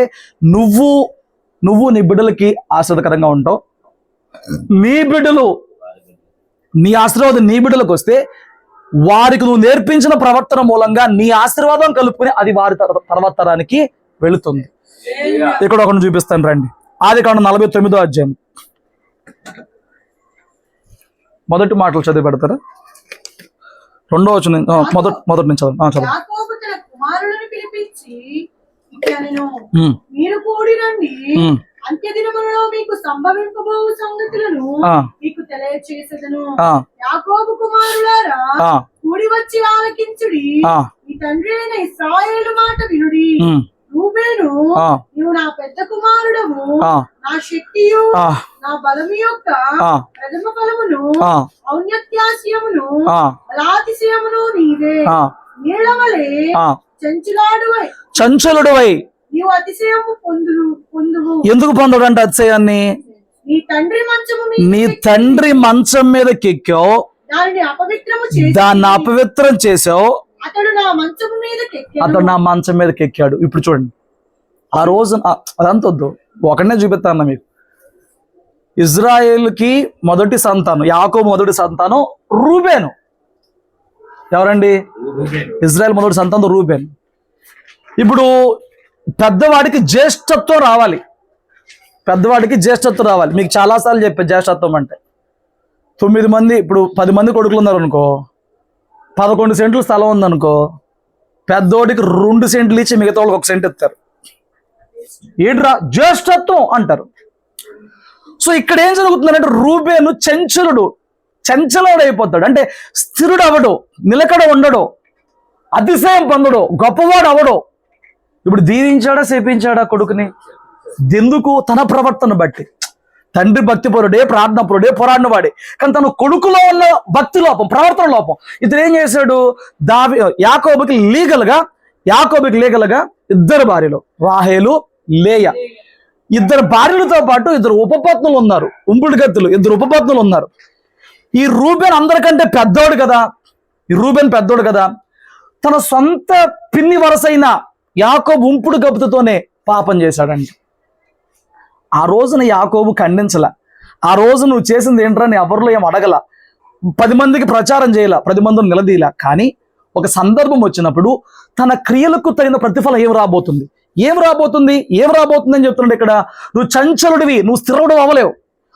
నువ్వు నీ బిడ్డలకి ఆశీర్వాదకరంగా ఉంటావు. నీ బిడ్డలు, నీ ఆశీర్వాదం నీ బిడ్డలకు వస్తే వారికి నువ్వు నేర్పించిన ప్రవర్తన మూలంగా నీ ఆశీర్వాదం కలుపుకుని అది వారి తర్వాత తరానికి వెళుతుంది. ఇక్కడ ఒకటి చూపిస్తాను రండి. ఆదికాండం 49వ అధ్యాయం మొదటి మాటలు చదివి పెడతారా? 2వ వచనం మొదటి నుంచి చదువు. యాకోబు తన కుమారులను పిలిపించి ఇట్లనెను, మీరు కూడి రండి, అంత్యదినములలో మీకు సంభవింపబోవు సంగతులను మీకు తెలియచేసేదను. యాకోబు కుమారులారా, కూడి వచ్చి ఆలకించుడి, ఈ తండ్రి అయిన ఇశ్రాయేలు మాట వినుడి. రూబేను, నీవు నా పెద్ద కుమారుడము, నా శక్తియు నా బలము యొక్క ప్రథమ ఫలమును, ఔన్నత్యాశయమును, బలాతిశయమును నీవే. నీళ్లవలే చంచలుడువై నీవు అతిశయము పొందువు. ఎందుకు పొందడు అంటే అతిశయాన్ని? నీ తండ్రి మంచం మీదకి ఎక్కావు, దాన్ని అపవిత్రం చేసావు, అతడు నా మంచం మీదకి ఎక్కాడు. ఇప్పుడు చూడండి, ఆ రోజు అదంతా వద్దు, ఒకనే చూపిస్తాను మీకు. ఇజ్రాయేల్కి మొదటి సంతానం, యాకోబు మొదటి సంతానం రూబేను. ఎవరండి? ఇజ్రాయెల్ మొదటి సంతానం రూబేను. ఇప్పుడు పెద్దవాడికి జ్యేష్ఠత్వం రావాలి, మీకు చాలాసార్లు చెప్పే జ్యేష్ఠత్వం అంటే 9 మంది, ఇప్పుడు 10 మంది కొడుకులు ఉన్నారు అనుకో, 11 సెంట్లు స్థలం ఉందనుకో, పెద్దోడికి 2 సెంట్లు ఇచ్చి మిగతా వాళ్ళకి 1 సెంట్ ఇస్తారు. ఏంట్రా జ్యేష్ఠత్వం అంటారు. సో ఇక్కడ ఏం జరుగుతుందంటే రూబేను చంచలుడు అయిపోతాడు. అంటే స్థిరుడు అవడు, నిలకడ ఉండడు, అతిశయం పొందడు, గొప్పవాడు అవడు. ఇప్పుడు దీవించాడా శపించాడా కొడుకుని? ఎందుకు? తన ప్రవర్తన బట్టి. తండ్రి భక్తి పరుడే, ప్రార్థన పరుడే, పోరాడిన వాడే. కానీ తన కొడుకులో ఉన్న భక్తి లోపం, ప్రవర్తన లోపం. ఇతను ఏం చేశాడు? యాకోబుకి లీగల్గా 2 భార్యలు, రాహేలు, లేయ. 2 భార్యలతో పాటు 2 ఉపపత్నులు ఉన్నారు, ఉంపుడు గత్తులు, 2 ఉపపత్నులు ఉన్నారు. ఈ రూబేన్ అందరికంటే పెద్దోడు కదా. తన సొంత పిన్ని వరసైన యాకోబు ఉంపుడు గబ్బుతోనే పాపం చేశాడండి. ఆ రోజున యాకోబు ఖండించలా. ఆ రోజు నువ్వు చేసింది ఏంట్రా అని ఎవరిలో ఏం అడగల, 10 మందికి ప్రచారం చేయలా, 10 మందిని నిలదీలా. కానీ ఒక సందర్భం వచ్చినప్పుడు తన క్రియలకు తగిన ప్రతిఫలం ఏం రాబోతుంది అని చెప్తున్నాడు ఇక్కడ. నువ్వు చంచలుడివి, నువ్వు స్థిరుడు అవ్వలేవు,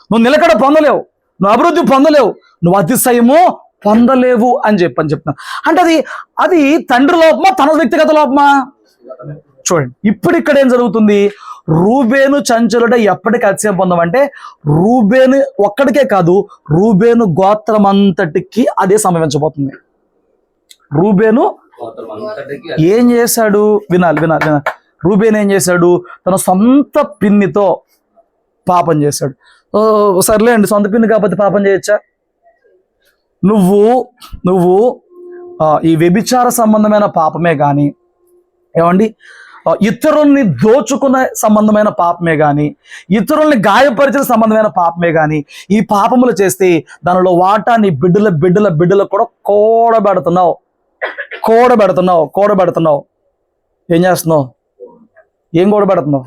నువ్వు నిలకడ పొందలేవు, నువ్వు అభివృద్ధి పొందలేవు, నువ్వు అతిశయము పొందలేవు అని చెప్తున్నా. అంటే అది తండ్రి లోపమా, తన వ్యక్తిగత లోపమా? చూడండి, ఇప్పుడు ఇక్కడ ఏం జరుగుతుంది? రూబేను చంచలుడే ఎప్పటికీ అతిశయం పొందమంటే రూబేను ఒక్కడికే కాదు, రూబేను గోత్రం అంతటికి అదే సంభవించబోతుంది. రూబేను ఏం చేశాడు? వినాలి. రూబేన్ ఏం చేశాడు? తన సొంత పిన్నితో పాపం చేశాడు. సర్లే అండి, సొంత పిన్ని కాకపోతే పాపం చేయొచ్చా? నువ్వు ఈ వ్యభిచార సంబంధమైన పాపమే కానీ, ఏమండి, ఇతరుల్ని దోచుకునే సంబంధమైన పాపమే కానీ, ఇతరుల్ని గాయపరిచిన సంబంధమైన పాపమే కానీ, ఈ పాపములు చేస్తే దానిలో వాటా నీ బిడ్డల కూడా కూడబెడుతున్నావు. ఏం చేస్తున్నావు? ఏం కూడబెడుతున్నావు?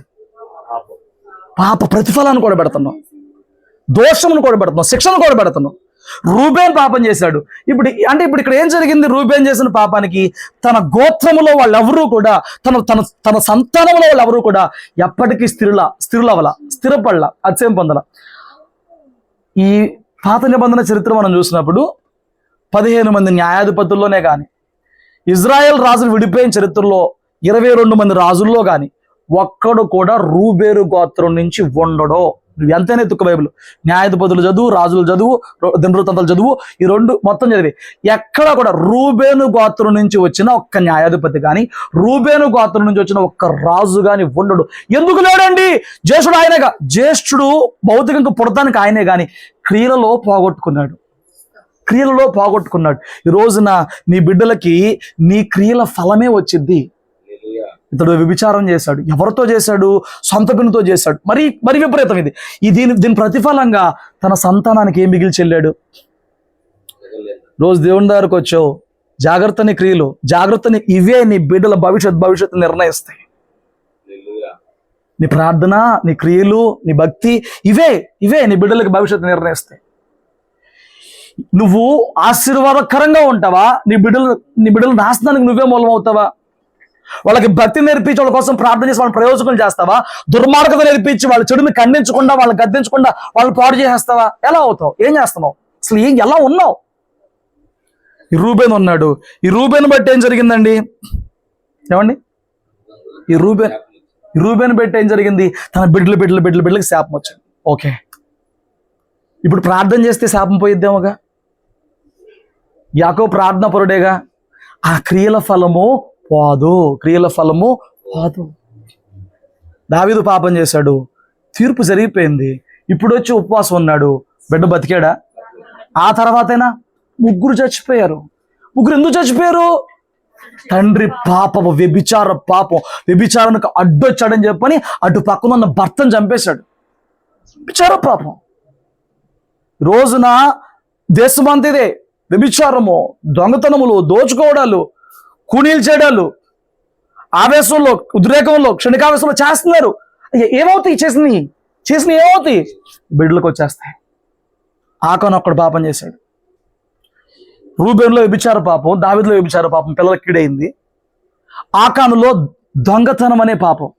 పాప ప్రతిఫలాన్ని కూడబెడుతున్నావు, దోషమును కూడబెడుతున్నావు, శిక్షను కూడబెడుతున్నావు. రూబేన్ పాపం చేశాడు. ఇప్పుడు ఇక్కడ ఏం జరిగింది? రూబేన్ చేసిన పాపానికి తన గోత్రములో వాళ్ళెవరూ కూడా, తన సంతానంలో వాళ్ళెవరూ కూడా ఎప్పటికీ స్థిరపడలా, అత్యయం పొందల. ఈ పాత నిబంధన చరిత్ర మనం చూసినప్పుడు 15 మంది న్యాయాధిపతుల్లోనే కానీ, ఇజ్రాయెల్ రాజులు విడిపోయిన చరిత్రలో 22 మంది రాజుల్లో కానీ ఒక్కడు కూడా రూబేను గోత్రం నుంచి ఉండడో. నువ్వు ఎంతైనా ఎత్తుక్క బైబిల్, న్యాయాధిపతులు చదువు, రాజులు చదువు, దినవృత్తాంతాలు చదువు, ఈ 2 మొత్తం చదివి, ఎక్కడ కూడా రూబేను గోత్రం నుంచి వచ్చిన ఒక్క న్యాయాధిపతి కానీ, రూబేను గోత్రం నుంచి వచ్చిన ఒక్క రాజు కానీ ఉండడు. ఎందుకు లేడండి? జ్యేష్ఠుడు ఆయనేగా. జ్యేష్ఠుడు భౌతికంగా పుడతానికి ఆయనే కానీ క్రియలలో పోగొట్టుకున్నాడు. ఈ రోజున నీ బిడ్డలకి నీ క్రియల ఫలమే వచ్చిద్ది. ఇతడు వ్యభిచారం చేశాడు. ఎవరితో చేశాడు? సొంత పిన్నితో చేశాడు. మరి విపరీతం ఇది. దీని ప్రతిఫలంగా తన సంతానానికి ఏం మిగిల్చెళ్ళాడు? రోజు దేవుని దగ్గరకు వచ్చావు, జాగ్రత్తని క్రియలు, జాగ్రత్తని ఇవే నీ బిడ్డల భవిష్యత్తు నిర్ణయిస్తాయి. నీ ప్రార్థన, నీ క్రియలు, నీ భక్తి, ఇవే నీ బిడ్డలకి భవిష్యత్తు నిర్ణయిస్తాయి. నువ్వు ఆశీర్వాదకరంగా ఉంటావా? నీ బిడ్డలు నాశనానికి నువ్వే మూలం అవుతావా? వాళ్ళకి భక్తి నేర్పించి వాళ్ళ కోసం ప్రార్థన చేసి వాళ్ళని ప్రయోజకులు చేస్తావా? దుర్మార్గత నేర్పించి వాళ్ళ చెడుని ఖండించకుండా, వాళ్ళని గద్దించకుండా వాళ్ళని పాడు చేసేస్తావా? ఎలా అవుతావు? ఏం చేస్తున్నావు? అసలు ఎలా ఉన్నావు? ఈ రూబేన్ ఉన్నాడు. ఈ రూబేన్ బట్టి ఏం జరిగిందండి? ఏమండి, ఈ రూబేన్ బట్టి ఏం జరిగింది? తన బిడ్డలకి శాపం వచ్చింది. ఓకే, ఇప్పుడు ప్రార్థన చేస్తే శాపం పోయిద్దేమోగా. యాకోబు ప్రార్థన పరుడేగా. ఆ క్రియల ఫలము పోదు. దావీదు పాపం చేశాడు, తీర్పు జరిగిపోయింది. ఇప్పుడు వచ్చి ఉపవాసం ఉన్నాడు, బిడ్డ బతికాడా? ఆ తర్వాతైనా ముగ్గురు చచ్చిపోయారు. ఎందుకు చచ్చిపోయారు? తండ్రి పాపము, వ్యభిచారానికి అడ్డొచ్చాడని చెప్పని అటు పక్కన ఉన్న భర్తను చంపేశాడు. వ్యభిచార పాపం. రోజున దేశమంతా ఇదే వ్యభిచారము, దొంగతనములు, దోచుకోవడాలు, కూనీలు చేయడాలు, ఆవేశంలో, ఉద్రేకంలో, క్షణికావేశంలో చేస్తున్నారు. ఏమవుతాయి? చేసిన ఏమవుతాయి? బిడ్డలకు వచ్చేస్తాయి. ఆకానొక్కడు పాపం చేశాడు. రూబేన్లో వ్యభిచార పాపం, దావీదులో వ్యభిచార పాపం పిల్లలకి కీడైంది. ఆకానులో దొంగతనం అనే పాపం.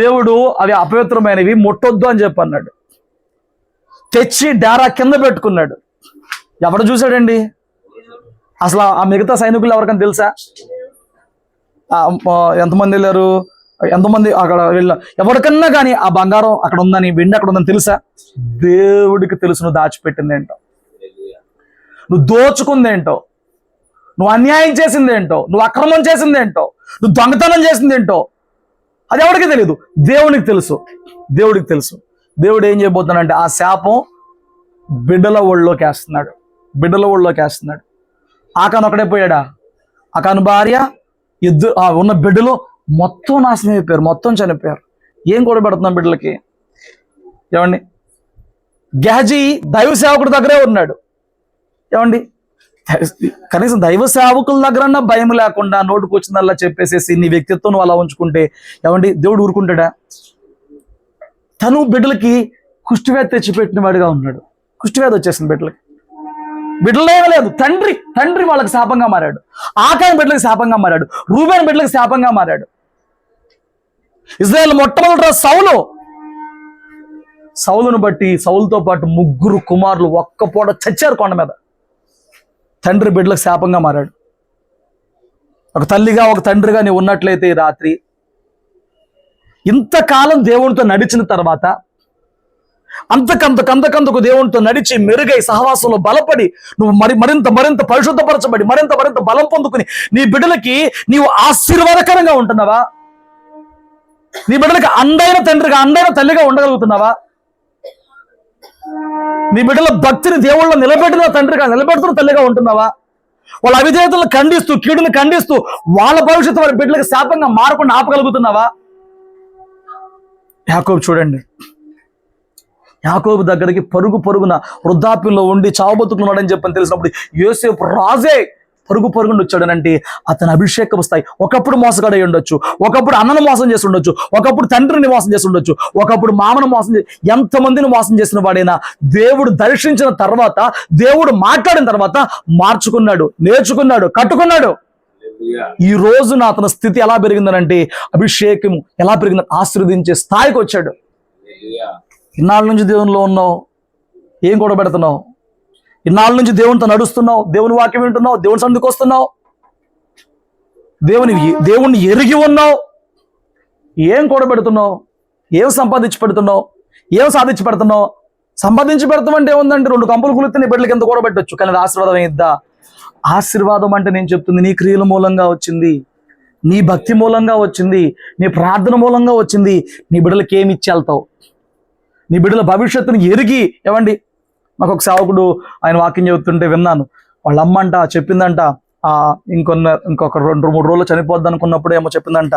దేవుడు అవి అపవిత్రమైనవి, ముట్టొద్దు అని చెప్పి అన్నాడు. తెచ్చి డేరా కింద పెట్టుకున్నాడు. ఎవడు చూశాడండి? అసలు ఆ మిగతా సైనికులు ఎవరికైనా తెలుసా? ఎంతమంది వెళ్ళారు? ఎంతమంది అక్కడ ఎవరికన్నా కానీ ఆ బంగారం అక్కడ ఉందని, వెండి అక్కడ ఉందని తెలుసా? దేవుడికి తెలుసు. నువ్వు దాచిపెట్టిందేంటో, నువ్వు దోచుకుందేంటో, నువ్వు అన్యాయం చేసిందేంటో, నువ్వు అక్రమం చేసిందేంటో, నువ్వు దొంగతనం చేసిందేంటో అది ఎవరికి తెలియదు, దేవుడికి తెలుసు. దేవుడు ఏం చేయబోతున్నాడంటే ఆ శాపం బిడ్డల ఒళ్ళోకి వేస్తున్నాడు. ఆకాను ఒకడే పోయాడా? ఆకాను భార్య, ఇద్దరు ఉన్న బిడ్డలు మొత్తం నాశనం అయిపోయారు, మొత్తం చనిపోయారు. ఏం కూడబెడుతున్నాం బిడ్డలకి? ఏమండి, గెహజీ దైవ సేవకుడి దగ్గరే ఉన్నాడు. ఏమండి, కనీసం దైవ సేవకుల దగ్గరన్నా భయం లేకుండా నోటుకు వచ్చిందల్లా చెప్పేసేసి నీ వ్యక్తిత్వం నువ్వు అలా ఉంచుకుంటే ఏమండి దేవుడు ఊరుకుంటాడా? తను బిడ్డలకి కుష్టివ్యాధి తెచ్చిపెట్టిన వాడిగా ఉన్నాడు. కుష్టివ్యాధి వచ్చేసింది బిడ్డలకి. బిడ్డలు లేదు, తండ్రి వాళ్ళకి శాపంగా మారాడు. ఆకాను బిడ్డలకి శాపంగా మారాడు. రూబేన్ బిడ్డలకి శాపంగా మారాడు. ఇజ్రాయేల్ మొట్టమొదటి సౌలును బట్టి సౌలుతో పాటు 3 కుమారులు ఒక్క పూట చచ్చారు కొండ మీద. తండ్రి బిడ్డలకు శాపంగా మారాడు. ఒక తల్లిగా, ఒక తండ్రిగా నీవు ఉన్నట్లయితే ఈ రాత్రి ఇంతకాలం దేవునితో నడిచిన తర్వాత అంతకంతకు దేవునితో నడిచి మెరుగై సహవాసంలో బలపడి నువ్వు మరింత పరిశుద్ధపరచబడి మరింత బలం పొందుకుని నీ బిడ్డలకి నీవు ఆశీర్వాదకరంగా ఉంటున్నావా? నీ బిడ్డలకు అండైన తండ్రిగా అండైన తల్లిగా ఉండగలుగుతున్నావా? నీ బిడ్డల భక్తిని దేవుళ్ళ నిలబెట్టిన తండ్రిగా నిలబెడుతున్న తల్లిగా ఉంటున్నావా? వాళ్ళ అవిధేయతలను ఖండిస్తూ కీడును ఖండిస్తూ వాళ్ళ భవిష్యత్తు వారి బిడ్డలకు శాపంగా మారకుండా ఆపగలుగుతున్నావా? యాకోబు చూడండి, యాకోబు దగ్గరికి పరుగున వృద్ధాప్యంలో ఉండి చావబతుకున్నాడని చెప్పని తెలిసినప్పుడు యోసేపు రాజే పరుగున వచ్చాడనంటే అతని అభిషేకం స్థాయి. ఒకప్పుడు మోసగాడై ఉండొచ్చు, ఒకప్పుడు అన్నను మోసం చేసి ఉండొచ్చు, ఒకప్పుడు తండ్రిని మోసం చేసి ఉండొచ్చు, ఒకప్పుడు మామను మోసం చేసి ఎంతమందిని మోసం చేసిన వాడైనా దేవుడు దర్శించిన తర్వాత, దేవుడు మాట్లాడిన తర్వాత మార్చుకున్నాడు, నేర్చుకున్నాడు, కట్టుకున్నాడు. ఈ రోజున అతని స్థితి ఎలా పెరిగిందనంటే అభిషేకం ఎలా పెరిగిందని ఆశీర్వదించే స్థాయికి వచ్చాడు. ఇన్నాళ్ళ నుంచి దేవునిలో ఉన్నావు, ఏం కూడా పెడుతున్నావు? ఇన్నాళ్ళ నుంచి దేవునితో నడుస్తున్నావు, దేవుని వాక్యం వింటున్నావు, దేవుని సన్నిధికి వస్తున్నావు, దేవుణ్ణి ఎరిగి ఉన్నావు, ఏం కూడబెడుతున్నావు? ఏం సంపాదించి పెడుతున్నావు? ఏం సాధించి పెడుతున్నావు? సంపాదించి పెడతామంటే ఏముందంటే 2 కంపులు కులిస్తే నీ బిడ్డలకి ఎంత కూడబెట్టొచ్చు, కానీ అది ఆశీర్వాదం ఇద్దా? ఆశీర్వాదం అంటే నేను చెప్తుంది నీ క్రియల మూలంగా వచ్చింది, నీ భక్తి మూలంగా వచ్చింది, నీ ప్రార్థన మూలంగా వచ్చింది. నీ బిడ్డలకి ఏమి ఇచ్చి వెళ్తావు? నీ బిడ్డల భవిష్యత్తుని ఎరిగి. ఏమండి, నాకు ఒక సేవకుడు ఆయన వాక్యం చెబుతుంటే విన్నాను. వాళ్ళ అమ్మంట చెప్పిందంట, ఇంకొక 2-3 రోజులు చనిపోద్ది అనుకున్నప్పుడు ఏమో చెప్పిందంట,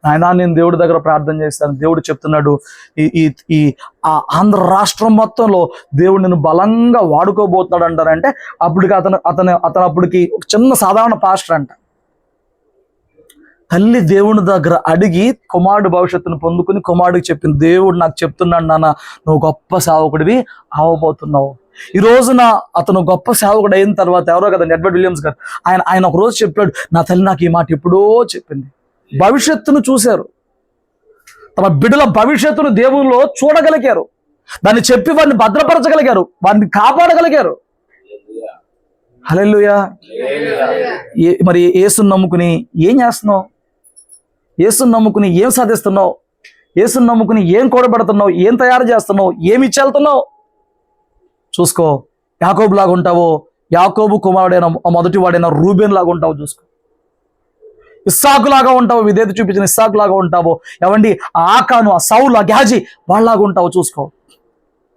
ఆయన నేను దేవుడి దగ్గర ప్రార్థన చేస్తాను, దేవుడు చెప్తున్నాడు ఈ ఆంధ్ర రాష్ట్రం మొత్తంలో దేవుడు నేను బలంగా వాడుకోబోతున్నాడు అంటారంటే అప్పటికి అతను అప్పటికి ఒక చిన్న సాధారణ పాస్టర్ అంట. తల్లి దేవుని దగ్గర అడిగి కుమారుడు భవిష్యత్తును పొందుకుని కుమారుడికి చెప్పింది, దేవుడు నాకు చెప్తున్నాడు నాన్న, నువ్వు గొప్ప సేవకుడివి అవబోతున్నావు. ఈ రోజున అతను గొప్ప సేవకుడు అయిన తర్వాత ఎవరో కదా ఎడ్వర్డ్ విలియమ్స్ గారు, ఆయన ఒక రోజు చెప్పాడు, నా తల్లి నాకు ఈ మాట ఎప్పుడో చెప్పింది. భవిష్యత్తును చూశారు, తమ బిడ్డల భవిష్యత్తును దేవునిలో చూడగలిగారు, దాన్ని చెప్పి వాడిని భద్రపరచగలిగారు, వాడిని కాపాడగలిగారు. హల్లెలూయా. మరి యేసుని నమ్ముకుని ఏం చేస్తున్నావు? యేసుని నమ్ముకుని ఏం సాధిస్తున్నావు? యేసుని నమ్ముకుని ఏం కూడబెడుతున్నావు? ఏం తయారు చేస్తున్నావు? ఏమి ఇచ్చేళ్తున్నావు? చూసుకో. యాకోబు లాగా ఉంటావో, యాకోబు కుమారుడైన మొదటి వాడైన రూబేన్ లాగా ఉంటావో చూసుకో. ఇస్సాకు లాగా ఉంటావో, విధేయత చూపించిన ఇస్సాకు లాగా ఉంటావో, ఏమండి ఆకాను, ఆ సౌలు, ఆ గ్యాజీ వాళ్ళలాగా ఉంటావో చూసుకో.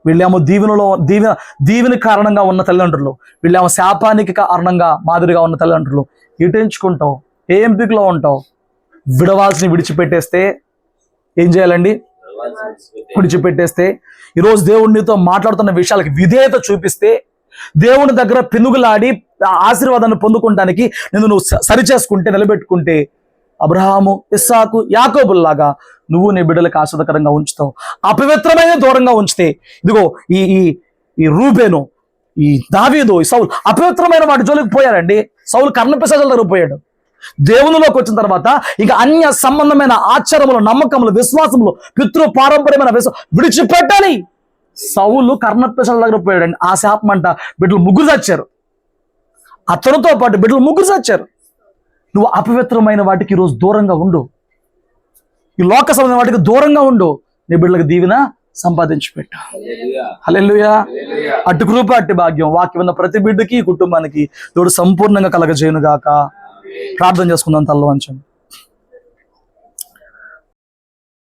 వీళ్ళేమో దీవెన కారణంగా ఉన్న తల్లిదండ్రులు, వీళ్ళేమో శాపానికి కారణంగా మాదిరిగా ఉన్న తల్లిదండ్రులు. ఎంచుకుంటావు? ఏ ఎంపికలో ఉంటావు? విడవాల్సిన విడిచిపెట్టేస్తే ఏం చేయాలండి? విడిచిపెట్టేస్తే ఈరోజు దేవుడు నీతో మాట్లాడుతున్న విషయాలకి విధేయత చూపిస్తే, దేవుని దగ్గర పెనుగులాడి ఆశీర్వాదాన్ని పొందుకుంటానికి నువ్వు సరిచేసుకుంటే, నిలబెట్టుకుంటే అబ్రహాము, ఇస్సాకు, యాకోబుల్లాగా నువ్వు నీ బిడ్డలకు ఆశ్వాదకరంగా ఉంచుతావు. అపవిత్రమైన దూరంగా ఉంచితే, ఇదిగో ఈ రూబేను, ఈ దావీదు, ఈ సౌలు అపవిత్రమైన వాటి జోలికి పోయారండి. సౌలు కర్ణపిశాచాల దగ్గర పోయాడు. దేవునిలోకి వచ్చిన తర్వాత ఇక అన్య సంబంధమైన ఆచారములు, నమ్మకములు, విశ్వాసములు, పితృ పారంపర్యమైన విడిచిపెట్టాలి. సౌలు కర్ణపిశాచాల దగ్గర పోయాడండి. ఆ శాపం అంట బిడ్డలు 3 చచ్చారు. అతనితో పాటు బిడ్డలు 3 చచ్చారు. నువ్వు అపవిత్రమైన వాటికి ఈరోజు దూరంగా ఉండు, ఈ లోక సంబంధమైన వాటికి దూరంగా ఉండు, నీ బిడ్డలకు దీవెన సంపాదించి పెట్టు. హల్లెలూయా. అటు కృప, అట్టి భాగ్యం వాక్యం ఉన్న ప్రతి బిడ్డకి, కుటుంబానికి దేవుడు సంపూర్ణంగా కలగజేయును గాక. ప్రార్థన చేసుకుందాం తల్ల వంచండి.